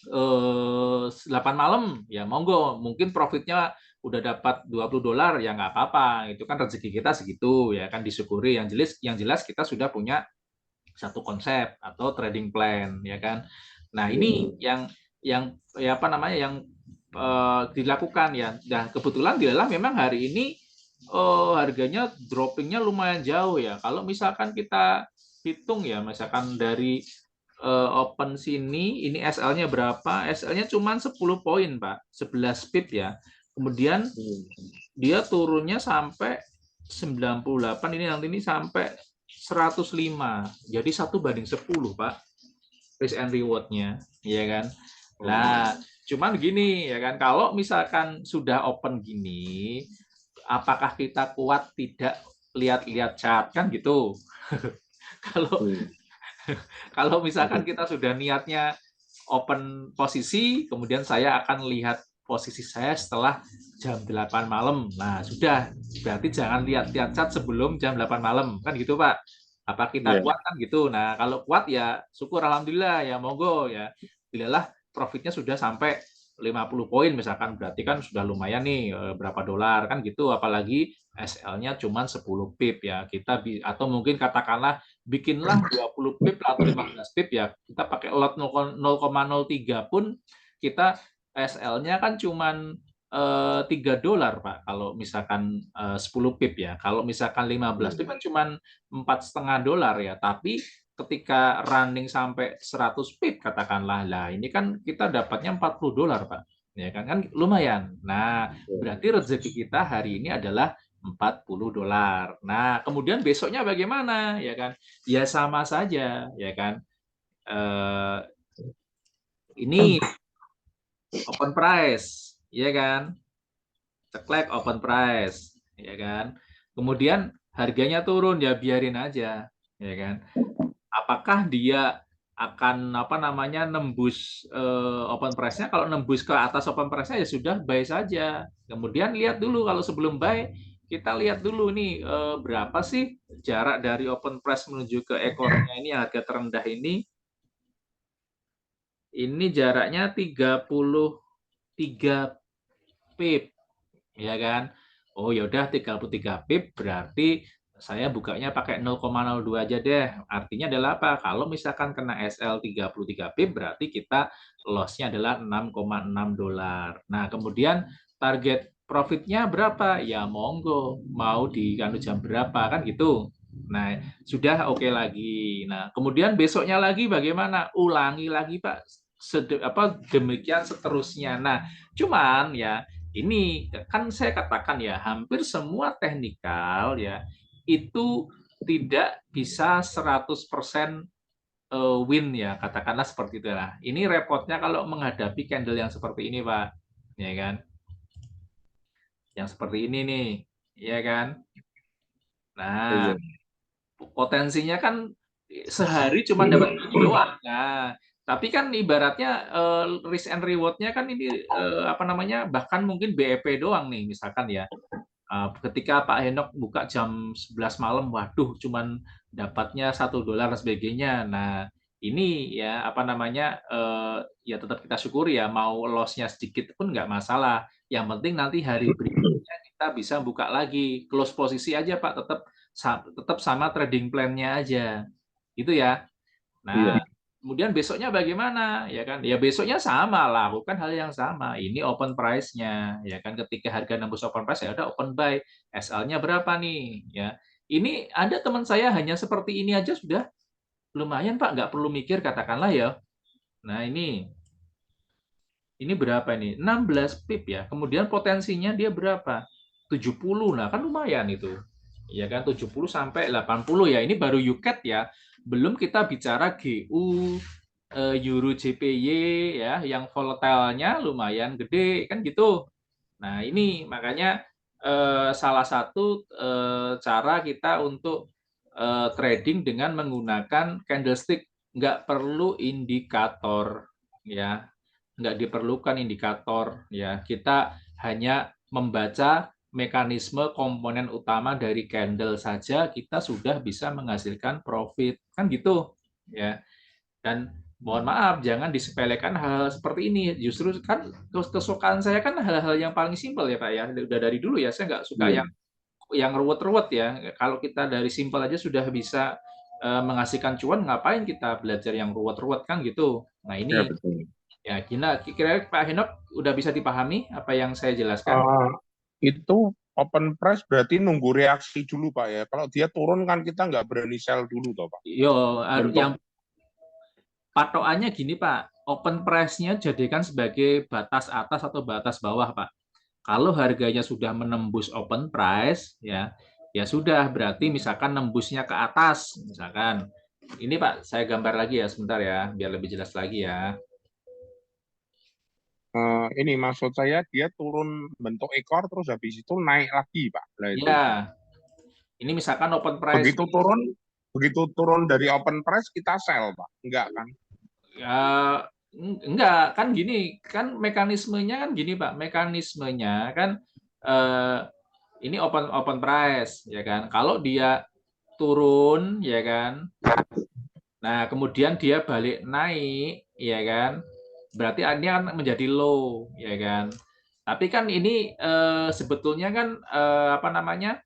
[SPEAKER 1] 8 malam, ya monggo. Mungkin profitnya udah dapat $20 ya nggak apa-apa. Itu kan rezeki kita segitu ya kan, disyukuri. Yang jelas kita sudah punya satu konsep atau trading plan ya kan. Nah, ini yang ya apa namanya yang dilakukan ya. Nah, kebetulan di dalam memang hari ini harganya droppingnya lumayan jauh ya. Kalau misalkan kita hitung ya, misalkan dari open sini, ini SL-nya berapa? SL-nya cuma 10 poin, Pak. 11 pip ya. Kemudian dia turunnya sampai 98, ini sampai 105. Jadi 1/10, Pak. Risk and reward-nya, ya kan? Nah, cuman gini ya kan, kalau misalkan sudah open gini, apakah kita kuat tidak lihat-lihat chart kan gitu. Kalau misalkan kita sudah niatnya open posisi, kemudian saya akan lihat posisi saya setelah jam 8 malam. Nah, sudah. Berarti jangan lihat-lihat chart sebelum jam 8 malam. Kan gitu, Pak. Apa kita kuat kan gitu. Nah, kalau kuat ya syukur alhamdulillah ya monggo ya. Bilalah profitnya sudah sampai 50 poin misalkan, berarti kan sudah lumayan nih berapa dolar kan gitu, apalagi SL-nya cuma 10 pip ya. Atau mungkin katakanlah bikinlah 20 pip atau 15 pip ya, kita pakai lot 0,03 pun kita SL-nya kan cuman $3 Pak, kalau misalkan 10 pip ya. Kalau misalkan 15 pip kan cuman $4,5 ya, tapi ketika running sampai 100 pip katakanlah, lah ini kan kita dapatnya $40 Pak, ya kan lumayan. Nah, berarti rezeki kita hari ini adalah $40. Nah, kemudian besoknya bagaimana ya kan? Ya sama saja ya kan. Ini open price, ya kan? Ceklek open price, ya kan? Kemudian harganya turun ya biarin aja, ya kan? Apakah dia akan apa namanya nembus open price-nya? Kalau nembus ke atas open price-nya ya sudah buy saja. Kemudian lihat dulu kalau sebelum buy kita lihat dulu nih berapa sih jarak dari open price menuju ke ekornya ini harga terendah ini. Ini jaraknya 33 pip, ya kan? Oh ya udah 33 pip berarti saya bukanya pakai 0,02 aja deh. Artinya adalah apa? Kalau misalkan kena SL 33 pip berarti kita loss-nya adalah 6,6 dolar. Nah, kemudian target profitnya berapa? Ya monggo, mau di jam berapa kan gitu. Nah, sudah oke lagi. Nah, kemudian besoknya lagi bagaimana? Ulangi lagi, Pak. Demikian seterusnya. Nah, cuman ya ini kan saya katakan ya, hampir semua teknikal ya itu tidak bisa 100% win ya, katakanlah seperti itu lah. Ini repotnya kalau menghadapi candle yang seperti ini, Pak. Ya kan? Yang seperti ini nih, ya kan? Nah,
[SPEAKER 2] Iya.
[SPEAKER 1] potensinya kan sehari cuma dapat ini doang. Nah, tapi kan ibaratnya risk and reward-nya kan ini apa namanya? Bahkan mungkin BEP doang nih misalkan ya. Ketika Pak Henok buka jam 11 malam, waduh, cuman dapatnya 1 dolar dan sebagainya. Nah, ini ya apa namanya ya tetap kita syukuri ya, mau loss-nya sedikit pun nggak masalah. Yang penting nanti hari berikutnya kita bisa buka lagi, close posisi aja Pak, tetap sama trading plan-nya aja, gitu ya.
[SPEAKER 2] Iya.
[SPEAKER 1] Nah, kemudian besoknya bagaimana? Ya kan? Ya besoknya sama, lakukan hal yang sama. Ini open price-nya, ya kan? Ketika harga nembus open price ya udah open buy. SL-nya berapa nih? Ya. Ini ada teman saya hanya seperti ini aja sudah lumayan, Pak, nggak perlu mikir katakanlah ya. Nah, ini berapa ini? 16 pip ya. Kemudian potensinya dia berapa? 70. Nah, kan lumayan itu. Ya kan 70 sampai 80 ya. Ini baru UCAT ya. Belum kita bicara GU, Euro JPY ya, yang volatile-nya lumayan gede kan gitu. Nah, ini makanya salah satu cara kita untuk trading dengan menggunakan candlestick, nggak perlu indikator ya, nggak diperlukan indikator ya. Kita hanya membaca mekanisme komponen utama dari candle saja kita sudah bisa menghasilkan profit kan gitu ya. Dan mohon maaf, jangan disepelekan hal-hal seperti ini. Justru kan kesukaan saya kan hal-hal yang paling simpel ya Pak ya. Udah dari dulu ya, saya nggak suka
[SPEAKER 2] Iya.
[SPEAKER 1] yang ruwet-ruwet ya. Kalau kita dari simpel aja sudah bisa menghasilkan cuan, ngapain kita belajar yang ruwet-ruwet kan gitu. Nah
[SPEAKER 2] Ya,
[SPEAKER 1] ini
[SPEAKER 2] betul.
[SPEAKER 1] ya kira-kira Pak Henok udah bisa dipahami apa yang saya jelaskan?
[SPEAKER 2] Eh, itu open price berarti nunggu reaksi dulu Pak ya. Kalau dia turun kan kita nggak berani sell dulu toh Pak.
[SPEAKER 1] Yo,
[SPEAKER 2] Bentuk
[SPEAKER 1] yang patokannya gini Pak, open price-nya jadikan sebagai batas atas atau batas bawah Pak. Kalau harganya sudah menembus open price, ya, ya sudah berarti misalkan nembusnya ke atas, misalkan. Ini Pak, saya gambar lagi ya sebentar ya, biar lebih jelas lagi ya.
[SPEAKER 2] ini maksud saya dia turun bentuk ekor terus habis itu naik lagi Pak. Nah itu.
[SPEAKER 1] Ya, ini misalkan open price,
[SPEAKER 2] Begitu turun, begitu turun dari open price kita sell Pak. Enggak kan?
[SPEAKER 1] ya, enggak kan gini, kan mekanismenya kan gini Pak, mekanismenya kan eh, ini open open price, ya kan. Kalau dia turun, ya kan, nah, kemudian dia balik naik, ya kan? Berarti ini akan menjadi low, ya kan? Tapi kan ini sebetulnya kan apa namanya?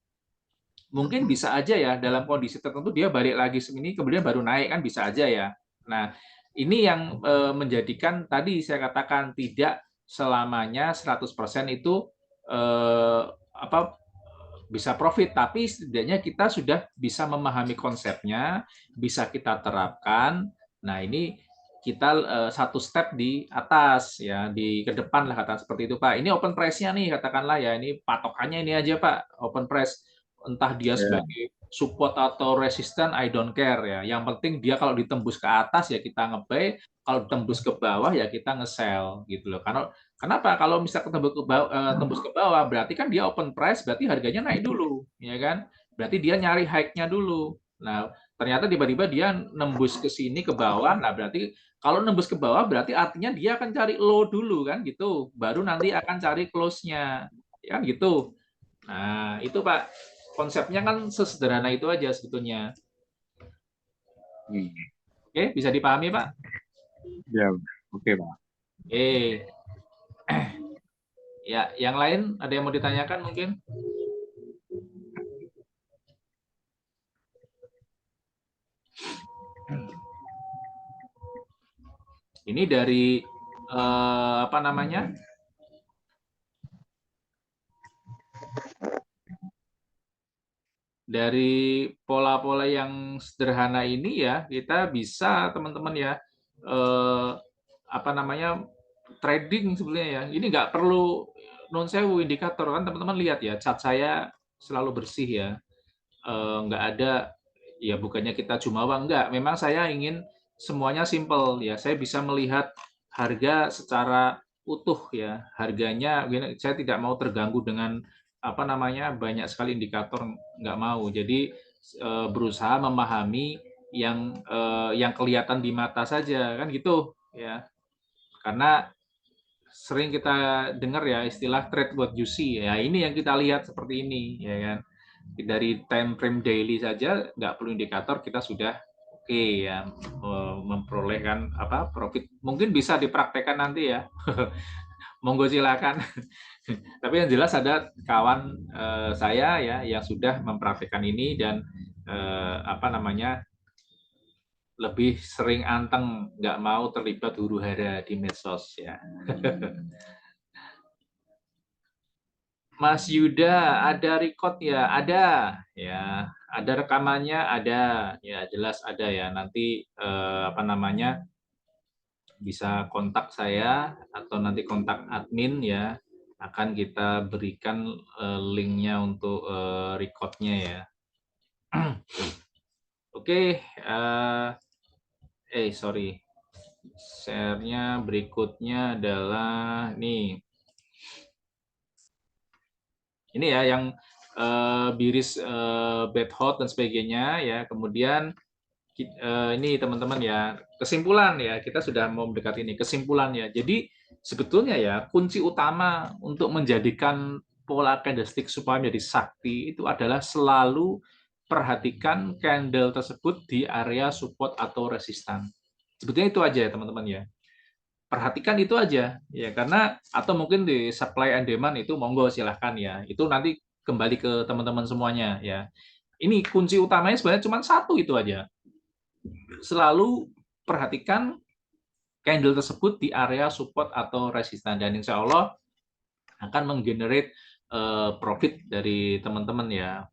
[SPEAKER 1] Mungkin bisa aja ya dalam kondisi tertentu dia balik lagi sini kemudian baru naik kan bisa aja ya. Nah, ini yang menjadikan tadi saya katakan tidak selamanya 100% itu apa bisa profit, tapi setidaknya kita sudah bisa memahami konsepnya, bisa kita terapkan. Nah, ini kita satu step di atas ya, di ke depan lah kata seperti itu Pak. Ini open price-nya nih katakanlah ya, ini patokannya ini aja Pak, open price. Entah dia
[SPEAKER 2] Ya.
[SPEAKER 1] sebagai support atau resisten, I don't care ya. Yang penting dia kalau ditembus ke atas ya kita nge-buy, kalau ditembus ke bawah ya kita nge-sell gitu loh. Karena kenapa? Kalau misalkan tembus ke bawah, berarti kan dia open price, berarti harganya naik dulu, ya kan? Berarti dia nyari high-nya dulu. Nah, ternyata tiba-tiba dia nembus ke sini ke bawah. Nah, berarti kalau nembus ke bawah berarti artinya dia akan cari low dulu kan gitu. Baru nanti akan cari close-nya. Ya kan gitu. Nah, itu Pak. Konsepnya kan sesederhana itu aja sebetulnya.
[SPEAKER 2] Hmm.
[SPEAKER 1] Oke, bisa dipahami Pak?
[SPEAKER 2] Ya. Oke, Pak.
[SPEAKER 1] Oke. Ya, yang lain ada yang mau ditanyakan mungkin? Ini dari apa namanya? Dari pola-pola yang sederhana ini ya, kita bisa teman-teman ya, apa namanya, trading sebenarnya ya. Ini nggak perlu non sewu indikator kan teman-teman lihat ya, chart saya selalu bersih ya. Nggak ada, ya bukannya kita jumawa, enggak. Memang saya ingin semuanya simple ya. Saya bisa melihat harga secara utuh ya. Harganya, saya tidak mau terganggu dengan apa namanya banyak sekali indikator, nggak mau. Jadi berusaha memahami yang kelihatan di mata saja kan gitu ya. Karena sering kita dengar ya istilah trade what you see ya, ini yang kita lihat seperti ini ya kan. Dari time frame daily saja nggak perlu indikator, kita sudah oke ya, memperoleh kan apa profit. Mungkin bisa dipraktekkan nanti ya. Monggo silakan. Tapi yang jelas ada kawan saya ya yang sudah mempraktekkan ini dan apa namanya lebih sering anteng, nggak mau terlibat huru hara di medsos ya. Mas Yuda, ada record ya? Ada, ya. Ada rekamannya? Ada, ya jelas ada ya. Nanti apa namanya bisa kontak saya atau nanti kontak admin ya. Akan kita berikan linknya untuk recordnya ya. Oke, sorry, share-nya berikutnya adalah nih. Ini ya yang Biris, bad hot dan sebagainya ya. Kemudian ini teman-teman ya, kesimpulan ya, kita sudah mau mendekati ini kesimpulan ya. Jadi sebetulnya ya kunci utama untuk menjadikan pola candlestick supaya menjadi sakti itu adalah selalu perhatikan candle tersebut di area support atau resistan. Sebetulnya itu aja ya teman-teman ya. Perhatikan itu aja ya, karena atau mungkin di supply and demand itu monggo silahkan ya. Itu nanti kembali ke teman-teman semuanya ya. Ini kunci utamanya sebenarnya cuma satu itu aja, selalu perhatikan candle tersebut di area support atau resisten dan insya Allah akan menggenerate profit dari teman-teman ya.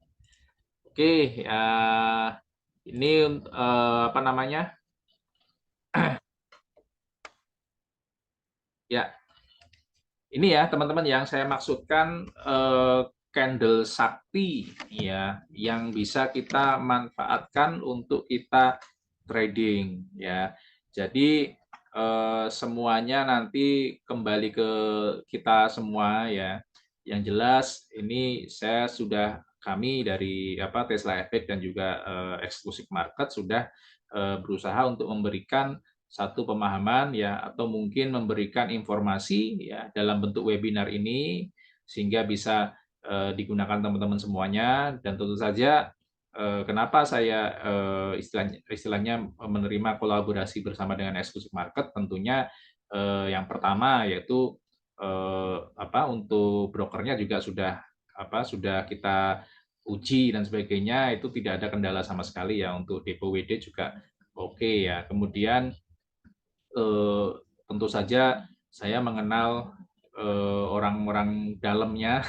[SPEAKER 1] Oke, ya, ini apa namanya ya, ini ya teman-teman yang saya maksudkan candle sakti ya, yang bisa kita manfaatkan untuk kita trading ya. Jadi semuanya nanti kembali ke kita semua ya. Yang jelas ini kami dari apa Tesla Effect dan juga Exclusive Market sudah berusaha untuk memberikan satu pemahaman ya atau mungkin memberikan informasi ya dalam bentuk webinar ini sehingga bisa digunakan teman-teman semuanya. Dan tentu saja kenapa saya istilahnya menerima kolaborasi bersama dengan Exclusive Market, tentunya yang pertama yaitu apa untuk brokernya juga sudah kita uji dan sebagainya, itu tidak ada kendala sama sekali ya. Untuk depo WD juga oke ya. Kemudian tentu saja saya mengenal orang-orang dalamnya,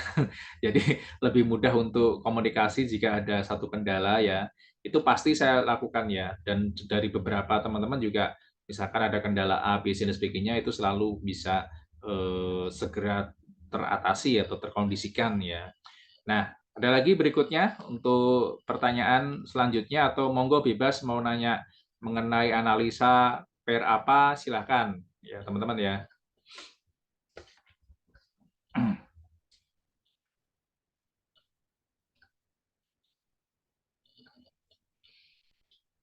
[SPEAKER 1] jadi lebih mudah untuk komunikasi jika ada satu kendala ya. Itu pasti saya lakukan ya. Dan dari beberapa teman-teman juga, misalkan ada kendala A, B, C dan sebagainya, itu selalu bisa segera teratasi atau terkondisikan ya. Nah, ada lagi berikutnya untuk pertanyaan selanjutnya atau monggo bebas mau nanya mengenai analisa pair apa, silahkan ya teman-teman ya.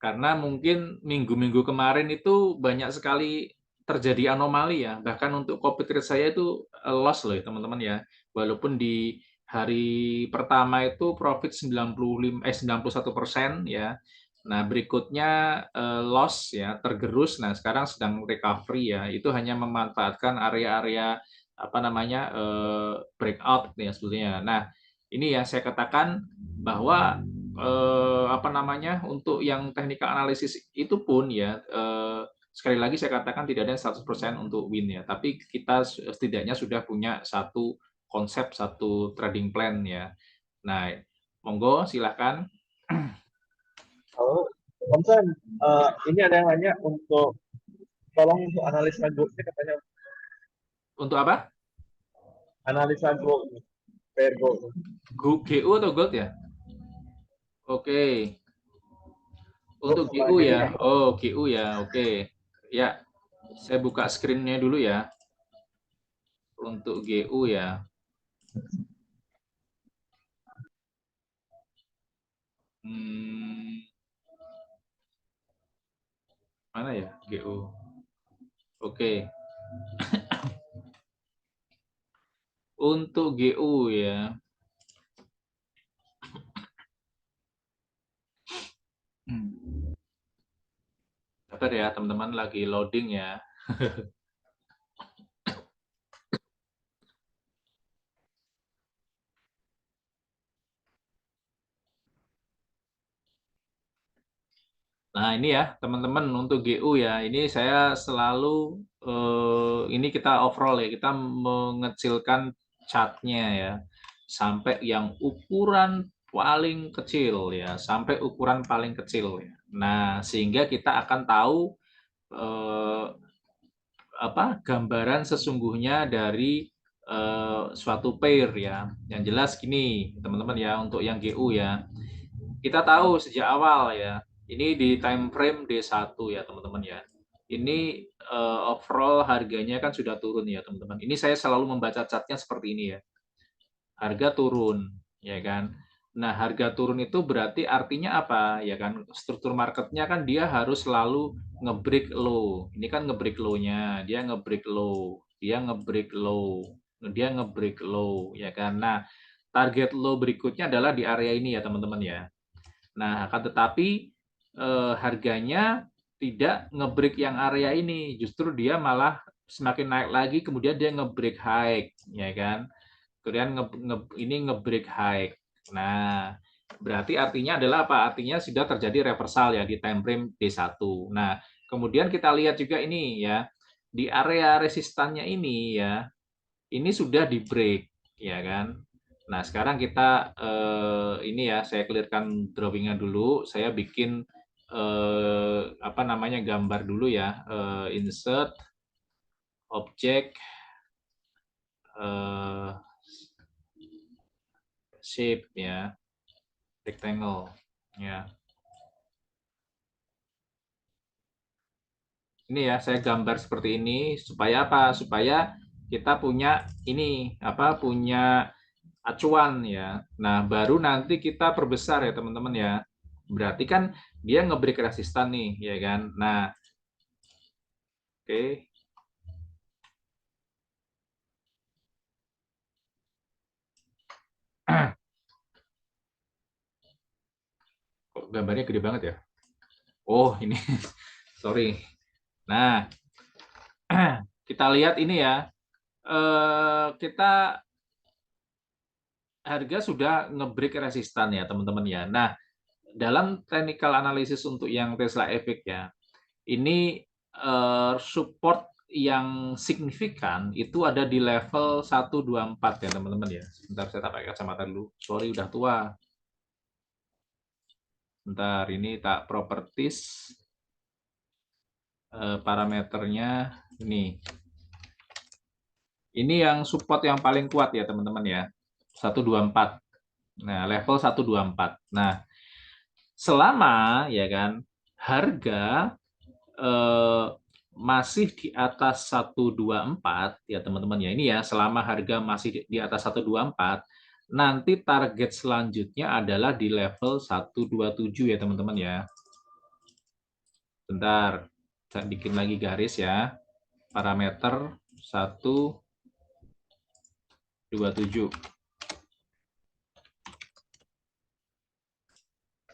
[SPEAKER 1] Karena mungkin minggu-minggu kemarin itu banyak sekali terjadi anomali ya. Bahkan untuk copy trade saya itu loss loh ya teman-teman ya. Walaupun di hari pertama itu profit 91% ya. Nah, berikutnya loss ya, tergerus. Nah, sekarang sedang recovery ya. Itu hanya memanfaatkan area-area apa namanya breakout ya sebetulnya. Nah, ini yang saya katakan bahwa apa namanya untuk yang technical analysis itu pun ya sekali lagi saya katakan tidak ada yang 100% untuk win ya, tapi kita setidaknya sudah punya satu konsep, satu trading plan ya. Nah, monggo silakan.
[SPEAKER 3] Halo, Om Sam, ini ada yang nanya untuk tolong untuk analisa goldnya katanya
[SPEAKER 1] Untuk apa?
[SPEAKER 3] analisa gold, pair gold.
[SPEAKER 1] GU atau Gold ya? Oke.
[SPEAKER 3] Gold
[SPEAKER 1] Untuk
[SPEAKER 3] sama
[SPEAKER 1] GU
[SPEAKER 3] GU
[SPEAKER 1] ya.
[SPEAKER 3] nya.
[SPEAKER 1] Oh, GU ya. Oke. Ya, saya buka screen-nya dulu ya. Untuk GU ya. Hmm, mana ya GU? Oke. Untuk GU ya. Sabar ya, teman-teman lagi loading ya. Nah, ini ya, teman-teman untuk GU ya. Ini saya selalu ini kita overall ya, kita mengecilkan chartnya ya sampai yang ukuran paling kecil ya, sampai ukuran paling kecil ya. Nah, sehingga kita akan tahu eh, apa gambaran sesungguhnya dari suatu pair ya. Yang jelas gini, teman-teman ya, untuk yang GU ya. Kita tahu sejak awal ya, ini di time frame D1 ya teman-teman ya. Ini overall harganya kan sudah turun ya teman-teman. Ini saya selalu membaca chartnya seperti ini ya. Harga turun, ya kan. Nah, harga turun itu berarti artinya apa? Ya kan, struktur marketnya kan dia harus selalu ngebreak low. Ini kan ngebreak low-nya, dia ngebreak low, dia ngebreak low, dia ngebreak low, ya kan. Nah, target low berikutnya adalah di area ini ya teman-teman ya. Nah, akan tetapi harganya tidak ngebreak yang area ini, justru dia malah semakin naik lagi, kemudian dia ngebreak high, ya kan? Kemudian ini ngebreak high. Nah, berarti artinya adalah apa? Artinya sudah terjadi reversal ya di time frame D1. Nah, kemudian kita lihat juga ini ya, di area resistannya ini ya, ini sudah di break, ya kan? Nah, sekarang kita ini ya, saya clearkan drawingnya dulu. Saya bikin apa namanya gambar dulu ya, insert object eh, shape ya, rectangle ya. Ini ya, saya gambar seperti ini supaya apa? Supaya kita punya ini apa? Punya acuan ya. Nah, baru nanti kita perbesar ya teman-teman ya. Berarti kan dia ngebreak resistan nih, ya kan? Nah, oke. Kok gambarnya gede banget ya? Oh, ini. Sorry. Nah, kita lihat ini ya. Kita harga sudah ngebreak resistan ya, teman-teman ya. Nah, dalam technical analysis untuk yang Tesla Efek ya, ini support yang signifikan itu ada di level 124 ya teman-teman ya. Sebentar saya tak pakai kacamata dulu. Sorry udah tua. Bentar ini tak properties parameternya ini. Ini yang support yang paling kuat ya teman-teman ya. 124. Nah, level 124. Nah, selama ya kan harga eh, masih di atas 124 ya teman-teman ya. Ini ya selama harga masih di atas 124, nanti target selanjutnya adalah di level 127 ya teman-teman ya. Bentar, saya bikin lagi garis ya. Parameter 127.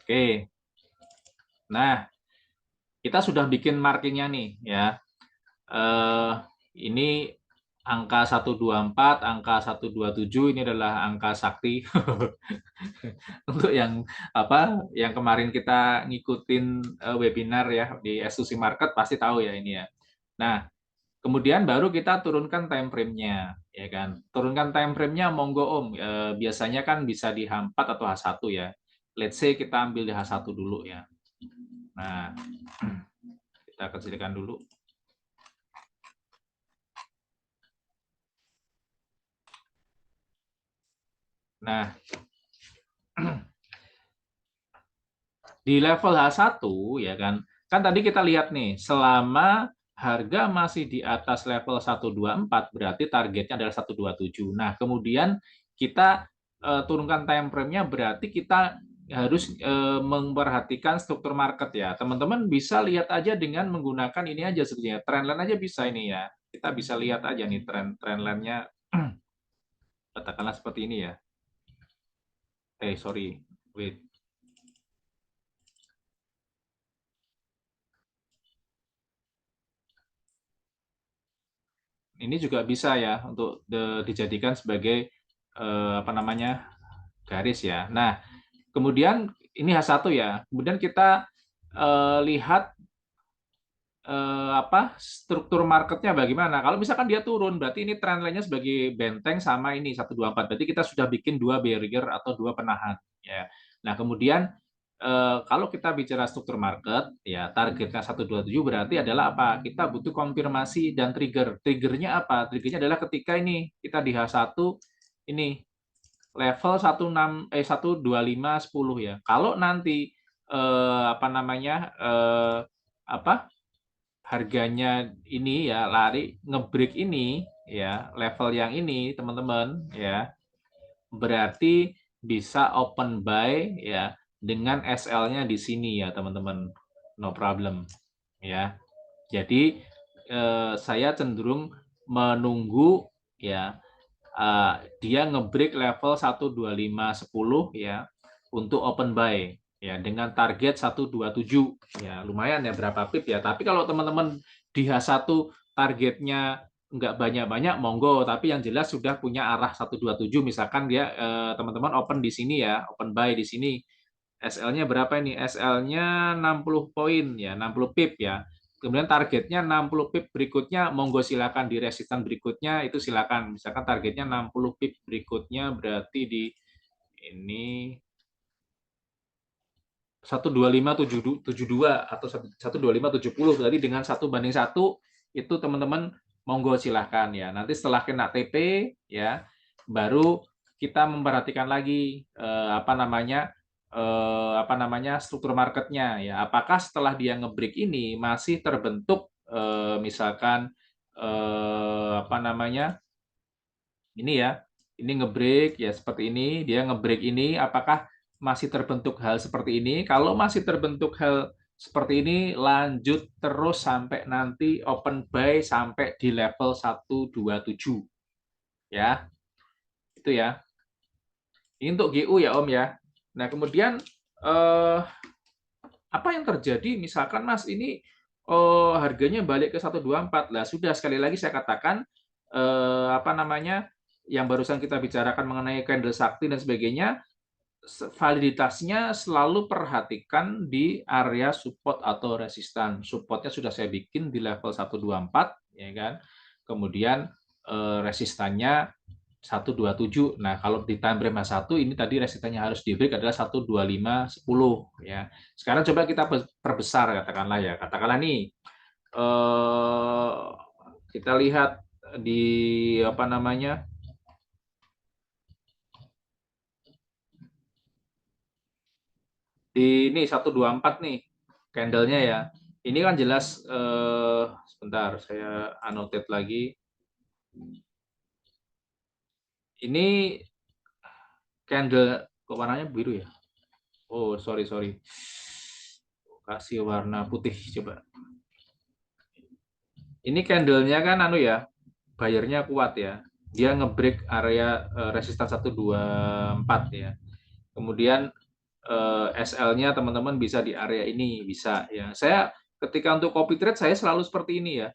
[SPEAKER 1] Oke. Nah, kita sudah bikin markingnya nih ya. Ini angka 124, angka 127 ini adalah angka sakti. Untuk yang yang kemarin kita ngikutin webinar ya di Estusi Market pasti tahu ya ini ya. Nah, kemudian baru kita turunkan time frame-nya, ya kan. Turunkan time frame-nya monggo Om. Biasanya kan bisa di H4 atau H1 ya. Let's say kita ambil di H1 dulu ya. Nah, kita kecilkan dulu. Nah, di level H1 ya kan tadi kita lihat nih, selama harga masih di atas level 124 berarti targetnya adalah 127. Nah, kemudian kita turunkan time frame-nya berarti kita harus memperhatikan struktur market ya. Teman-teman bisa lihat aja dengan menggunakan ini aja sebetulnya. Trendline aja bisa ini ya. Kita bisa lihat aja nih trendline-nya katakanlah seperti ini ya. Sorry. Wait. Ini juga bisa ya untuk dijadikan sebagai garis ya. Nah, kemudian ini H1 ya. Kemudian kita lihat struktur marketnya bagaimana. Kalau misalkan dia turun, berarti ini trend line-nya sebagai benteng sama ini 124. Berarti kita sudah bikin dua barrier atau dua penahan ya. Nah, kemudian kalau kita bicara struktur market, ya targetnya 127 berarti adalah apa? Kita butuh konfirmasi dan trigger. Triggernya apa? Triggernya adalah ketika ini kita di H1 ini level 12510 ya. Kalau nanti harganya ini ya lari ngebreak ini ya level yang ini teman-teman ya, berarti bisa open buy ya dengan SL-nya di sini ya teman-teman, no problem ya. Jadi saya cenderung menunggu ya dia ngebreak level 12510 ya untuk open buy ya dengan target 127 ya, lumayan ya berapa pip ya. Tapi kalau teman-teman di H1 targetnya nggak banyak-banyak monggo, tapi yang jelas sudah punya arah 127 misalkan dia teman-teman open di sini ya, open buy di sini. SL-nya berapa ini? SL-nya 60 poin ya, 60 pip ya. Kemudian targetnya 60 pip berikutnya, monggo silakan di resistan berikutnya itu silakan. Misalkan targetnya 60 pip berikutnya berarti di ini 12572 atau 12570 berarti dengan 1:1 itu teman-teman monggo silahkan ya. Nanti setelah kena TP ya baru kita memperhatikan lagi struktur marketnya ya. Apakah setelah dia ngebreak ini masih terbentuk misalkan ini ya, ini ngebreak ya seperti ini, dia ngebreak ini, apakah masih terbentuk hal seperti ini? Kalau masih terbentuk hal seperti ini, lanjut terus sampai nanti open buy sampai di level 127. Ya, itu ya. Ini untuk GU ya Om ya. Nah, kemudian apa yang terjadi misalkan Mas ini harganya balik ke 124. Lah sudah, sekali lagi saya katakan yang barusan kita bicarakan mengenai candle sakti dan sebagainya, validitasnya selalu perhatikan di area support atau resistan. Supportnya sudah saya bikin di level 124 ya kan. Kemudian resistannya 127. Nah, kalau di time frame H1 ini tadi resistannya harus di break adalah 12510 ya. Sekarang coba kita perbesar katakanlah ya. Katakanlah nih kita lihat di ini 124 nih candlenya ya. Ini kan jelas sebentar saya annotate lagi. Ini candle kok warnanya biru ya? Oh, sorry. Kasih warna putih coba. Ini candlenya kan bayarnya kuat ya. Dia ngebreak area resistan 124 ya. Kemudian SL-nya teman-teman bisa di area ini, bisa ya. Saya ketika untuk copy trade saya selalu seperti ini ya.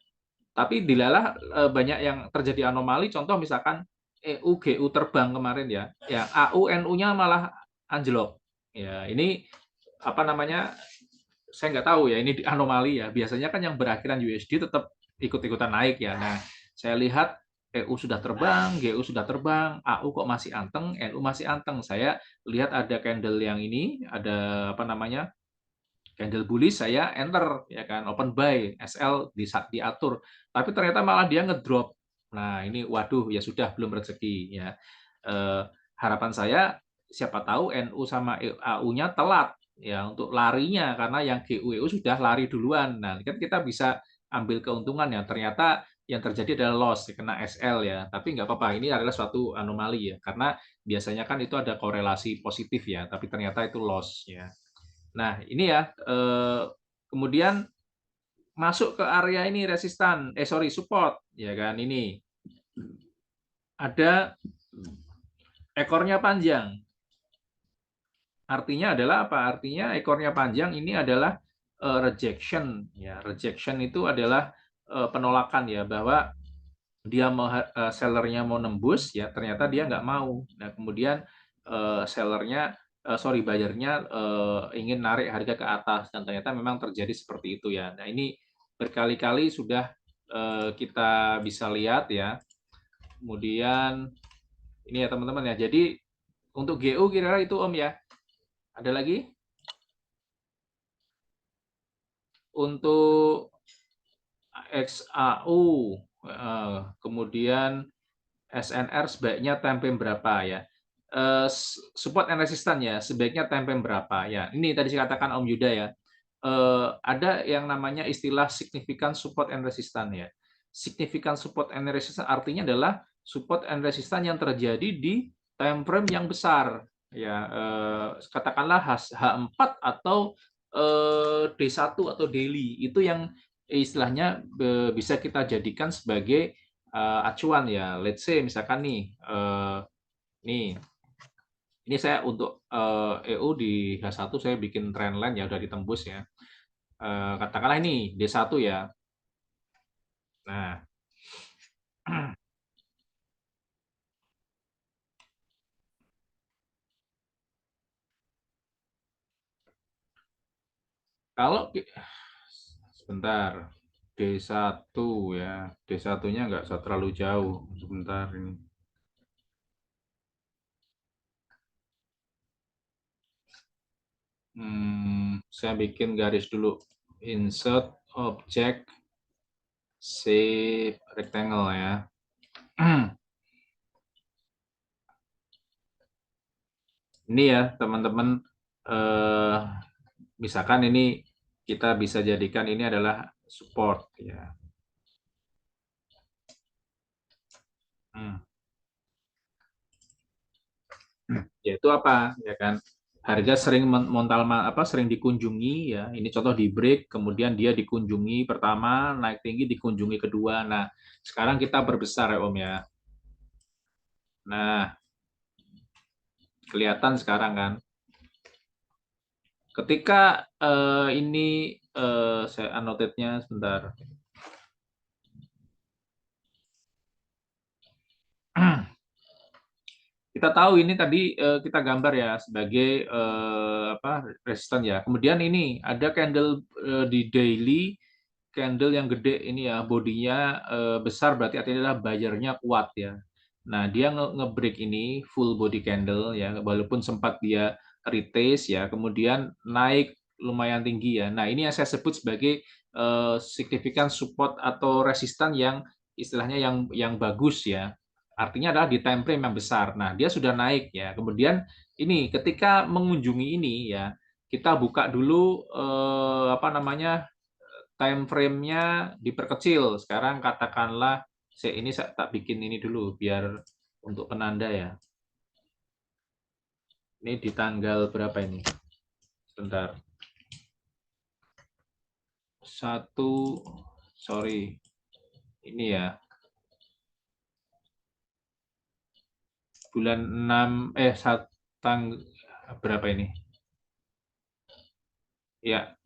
[SPEAKER 1] Tapi dilalah banyak yang terjadi anomali, contoh misalkan EU GU terbang kemarin ya. Ya, AU NU-nya malah anjlok. Ya, ini apa namanya? Saya nggak tahu ya, ini anomali ya. Biasanya kan yang berakhiran USD tetap ikut-ikutan naik ya. Nah, saya lihat EU sudah terbang, GU sudah terbang, AU kok masih anteng, NU masih anteng. Saya lihat ada candle yang ini, ada apa namanya, candle bullish, saya enter ya kan, open buy, SL diatur. Tapi ternyata malah dia ngedrop. Nah, ini waduh ya sudah belum rezeki ya. Harapan saya siapa tahu NU sama AU-nya telat ya untuk larinya karena yang GU EU sudah lari duluan. Nah, kan kita bisa ambil keuntungan ya. Ternyata yang terjadi adalah loss, kena SL ya. Tapi nggak apa-apa, ini adalah suatu anomali ya. Karena biasanya kan itu ada korelasi positif ya, tapi ternyata itu loss ya. Nah, ini ya. Kemudian masuk ke area ini resistan, support ya kan, ini ada ekornya panjang. Artinya adalah apa? Artinya ekornya panjang ini adalah rejection ya. Rejection itu adalah penolakan ya, bahwa dia sellernya mau nembus ya, ternyata dia nggak mau. Nah, kemudian sellernya buyernya ingin narik harga ke atas dan ternyata memang terjadi seperti itu ya. Nah, ini berkali-kali sudah kita bisa lihat ya. Kemudian ini ya teman-teman ya. Jadi untuk GU kira-kira itu Om ya. Ada lagi? Untuk XAU, kemudian SNR sebaiknya time frame berapa ya? Support and resistance ya, sebaiknya time frame berapa ya? Ini tadi saya katakan Om Yuda ya. Ada yang namanya istilah significant support and resistance ya. Significant support and resistance artinya adalah support and resistance yang terjadi di time frame yang besar ya. Katakanlah H4 atau D1 atau daily, itu yang istilahnya bisa kita jadikan sebagai acuan ya. Let's say misalkan nih, nih ini saya untuk EU di H1 saya bikin trendline ya, udah ditembus ya. Katakanlah ini D1 ya. Nah, kalau sebentar, D1 ya, D1-nya nggak terlalu jauh. Sebentar ini. Saya bikin garis dulu. Insert object shape rectangle ya. Ini ya teman-teman, misalkan ini kita bisa jadikan ini adalah support ya. Yaitu apa ya kan? Harga sering sering dikunjungi ya. Ini contoh di break, kemudian dia dikunjungi pertama, naik tinggi, dikunjungi kedua. Nah, sekarang kita berbesar ya Om ya. Nah, kelihatan sekarang kan. Ketika ini saya annotate-nya sebentar. Kita tahu ini tadi kita gambar ya sebagai resisten ya. Kemudian ini ada candle di daily, candle yang gede ini ya, bodinya besar, berarti artinya adalah buyernya kuat ya. Nah, dia nge-break ini full body candle ya, walaupun sempat dia retest ya, kemudian naik lumayan tinggi ya. Nah, ini yang saya sebut sebagai signifikan support atau resisten yang istilahnya yang bagus ya. Artinya adalah di time frame yang besar. Nah, dia sudah naik ya. Kemudian ini ketika mengunjungi ini ya, kita buka dulu apa namanya, time frame-nya diperkecil. Sekarang katakanlah ini saya tak bikin ini dulu biar untuk penanda ya. Ini di tanggal berapa ini? Sebentar. 1, sorry. Ini ya. Bulan 6 berapa ini? Ya.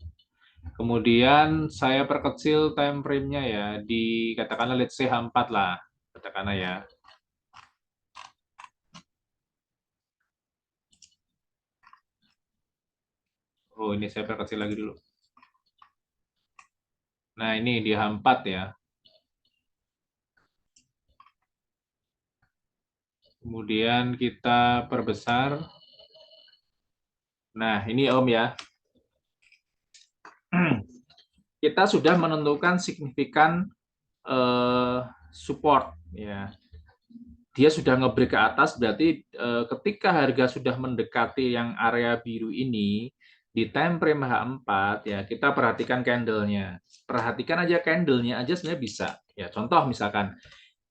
[SPEAKER 1] Kemudian saya perkecil time frame-nya ya, di katakanlah let's say H4 lah, katakanlah ya. Oh, ini saya perkecil lagi dulu. Nah, ini di H4 ya. Kemudian kita perbesar. Nah, ini Om ya. Kita sudah menentukan signifikan support ya. Dia sudah nge-break ke atas, berarti ketika harga sudah mendekati yang area biru ini di time frame H4 ya, kita perhatikan candle-nya. Perhatikan aja candle-nya aja sebenarnya bisa. Ya, contoh misalkan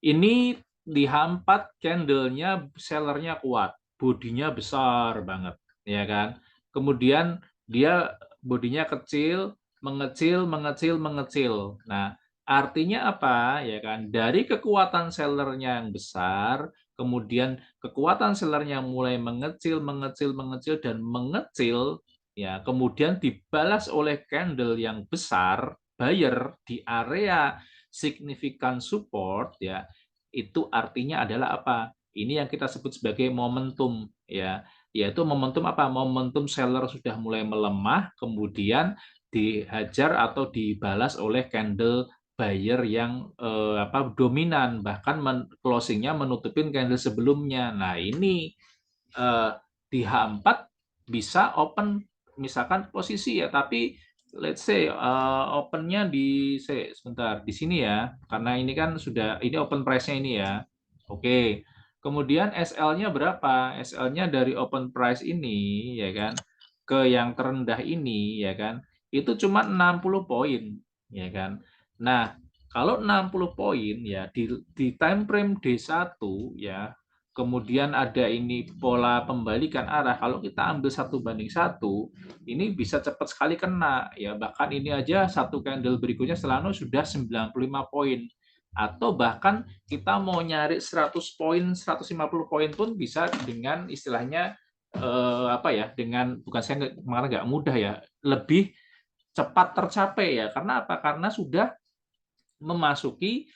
[SPEAKER 1] ini di H4 candle-nya sellernya kuat, bodinya besar banget, ya kan? Kemudian dia bodinya kecil, mengecil, mengecil, mengecil. Nah, artinya apa? Ya kan? Dari kekuatan sellernya yang besar, kemudian kekuatan sellernya mulai mengecil, mengecil, mengecil dan mengecil, ya, kemudian dibalas oleh candle yang besar, buyer di area signifikan support, ya, itu artinya adalah apa? Ini yang kita sebut sebagai momentum, ya, yaitu momentum apa? Momentum seller sudah mulai melemah, kemudian dihajar atau dibalas oleh candle buyer yang dominan, bahkan closingnya menutupin candle sebelumnya. Nah, ini di H4 bisa open misalkan posisi ya, tapi let's say opennya sebentar di sini ya, karena ini kan sudah ini open price-nya ini ya. Oke. Kemudian SL-nya berapa? SL-nya dari open price ini ya kan ke yang terendah ini ya kan, itu cuma 60 poin ya kan. Nah, kalau 60 poin ya di time frame D1 ya, kemudian ada ini pola pembalikan arah, kalau kita ambil 1:1, ini bisa cepat sekali kena ya, bahkan ini aja satu candle berikutnya selalu sudah 95 poin, atau bahkan kita mau nyari 100 poin 150 poin pun bisa dengan istilahnya dengan bukan saya nggak mudah ya, lebih cepat tercapai ya. Karena apa? Karena sudah memasuki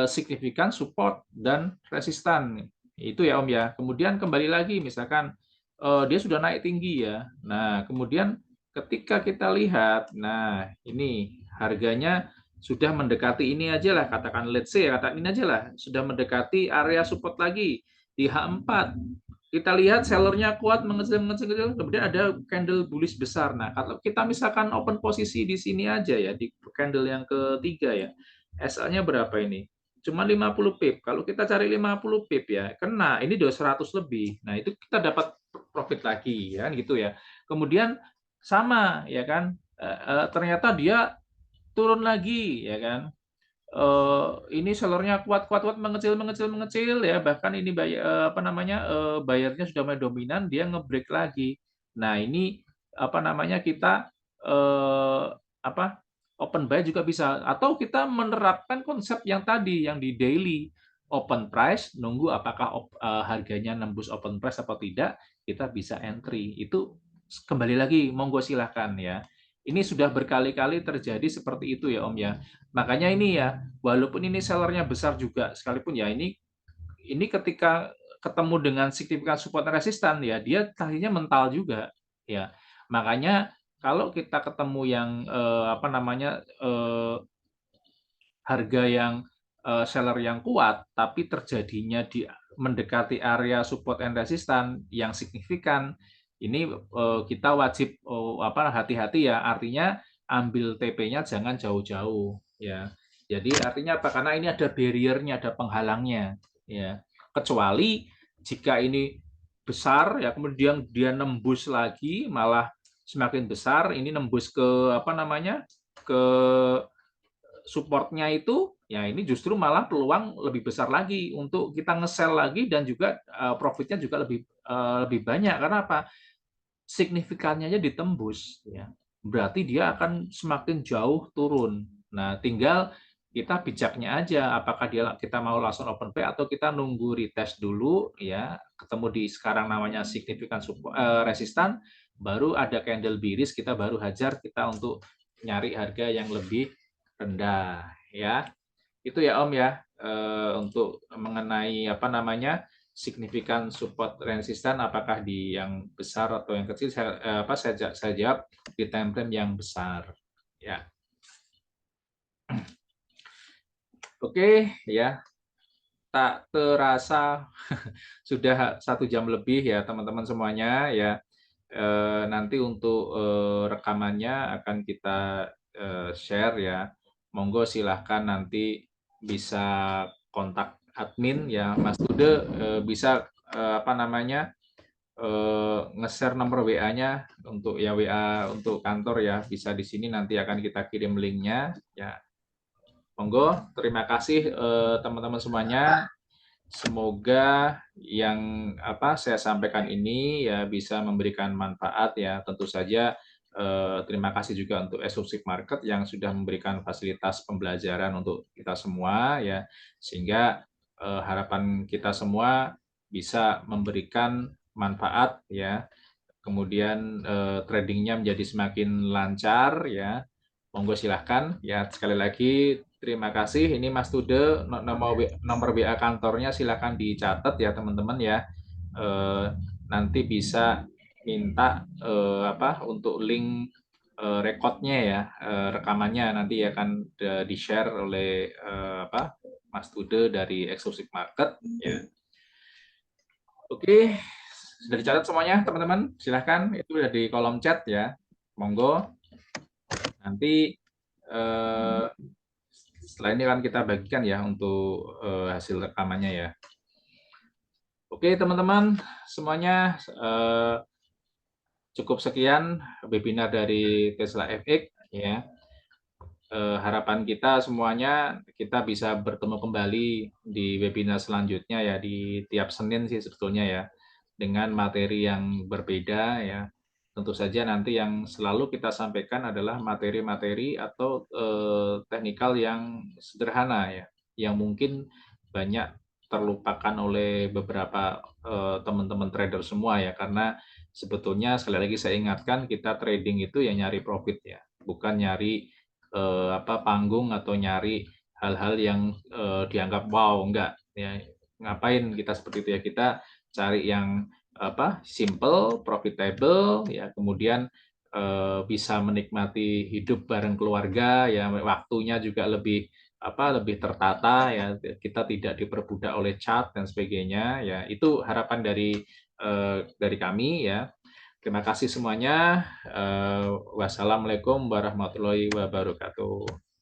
[SPEAKER 1] signifikan support dan resistan. Itu ya Om ya. Kemudian kembali lagi misalkan dia sudah naik tinggi ya. Nah, kemudian ketika kita lihat, nah ini harganya sudah mendekati ini aja lah, katakan let's say katakan ini aja lah, sudah mendekati area support lagi di H4. Kita lihat sellernya kuat mengecil, mengecil, kemudian ada candle bullish besar. Nah, kalau kita misalkan open posisi di sini aja ya, di candle yang ketiga ya, SL-nya berapa ini? Cuma 50 pip. Kalau kita cari 50 pip ya, kena. Ini 200 lebih. Nah, itu kita dapat profit lagi ya, gitu ya. Kemudian sama ya kan, ternyata dia turun lagi ya kan. Ini sellernya kuat mengecil, mengecil, mengecil ya, bahkan ini bayarnya sudah mulai dominan, dia ngebreak lagi. Nah, ini kita open buy juga bisa, atau kita menerapkan konsep yang tadi yang di daily open price, nunggu apakah harganya nembus open price atau tidak, kita bisa entry. Itu kembali lagi monggo silahkan ya. Ini sudah berkali-kali terjadi seperti itu ya Om ya. Makanya ini ya, walaupun ini sellernya besar juga sekalipun ya, ini ketika ketemu dengan signifikan support dan resistan ya, dia akhirnya mental juga ya. Makanya kalau kita ketemu yang harga yang seller yang kuat tapi terjadinya di mendekati area support and resistan yang signifikan, ini kita wajib hati-hati ya, artinya ambil TP-nya jangan jauh-jauh ya. Jadi artinya apa? Karena ini ada barrier-nya, ada penghalangnya ya. Kecuali jika ini besar ya, kemudian dia nembus lagi malah semakin besar, ini nembus ke ke supportnya itu, ya ini justru malah peluang lebih besar lagi untuk kita nge-sell lagi, dan juga profitnya juga lebih banyak. Karena apa? Signifikannya aja ditembus ya, berarti dia akan semakin jauh turun. Nah, tinggal kita bijaknya aja, apakah kita mau langsung open pay atau kita nunggu retest dulu ya, ketemu di sekarang namanya signifikan resistan, baru ada candle bearish, kita baru hajar kita untuk nyari harga yang lebih rendah ya. Itu ya Om ya, untuk mengenai apa namanya signifikan support resisten, apakah di yang besar atau yang kecil, saya jawab di time frame yang besar ya. Oke ya, tak terasa sudah 1 jam lebih ya teman-teman semuanya ya. Nanti untuk rekamannya akan kita share ya. Monggo silahkan nanti bisa kontak admin ya, Mas Tude bisa apa namanya nge-share nomor WA-nya untuk ya WA untuk kantor ya, bisa di sini nanti akan kita kirim linknya ya. Monggo, terima kasih teman-teman semuanya. Semoga yang saya sampaikan ini ya bisa memberikan manfaat ya. Tentu saja terima kasih juga untuk Exclusive Market yang sudah memberikan fasilitas pembelajaran untuk kita semua ya, sehingga harapan kita semua bisa memberikan manfaat ya. Kemudian tradingnya menjadi semakin lancar ya. Monggo silahkan ya, sekali lagi terima kasih. Ini Mas Tude, nomor WA kantornya silahkan dicatat ya teman-teman ya. Nanti bisa minta untuk link rekodnya ya, rekamannya nanti akan di-share oleh Mas Tude dari Exclusive Market ya. Oke, sudah dicatat semuanya teman-teman, silahkan itu udah di kolom chat ya, monggo. Nanti setelah ini akan kita bagikan ya untuk hasil rekamannya ya. Oke teman-teman semuanya, cukup sekian webinar dari Tesla FX ya. Harapan kita semuanya kita bisa bertemu kembali di webinar selanjutnya ya, di tiap Senin sih sebetulnya ya, dengan materi yang berbeda ya. Tentu saja nanti yang selalu kita sampaikan adalah materi-materi atau teknikal yang sederhana ya, yang mungkin banyak terlupakan oleh beberapa teman-teman trader semua ya, karena sebetulnya sekali lagi saya ingatkan, kita trading itu ya nyari profit ya, bukan nyari panggung atau nyari hal-hal yang dianggap wow, enggak ya. Ngapain kita seperti itu ya, kita cari yang simple, profitable ya, kemudian bisa menikmati hidup bareng keluarga ya, waktunya juga lebih lebih tertata ya, kita tidak diperbudak oleh chart dan sebagainya ya. Itu harapan dari kami ya. Terima kasih semuanya. Wassalamualaikum warahmatullahi wabarakatuh.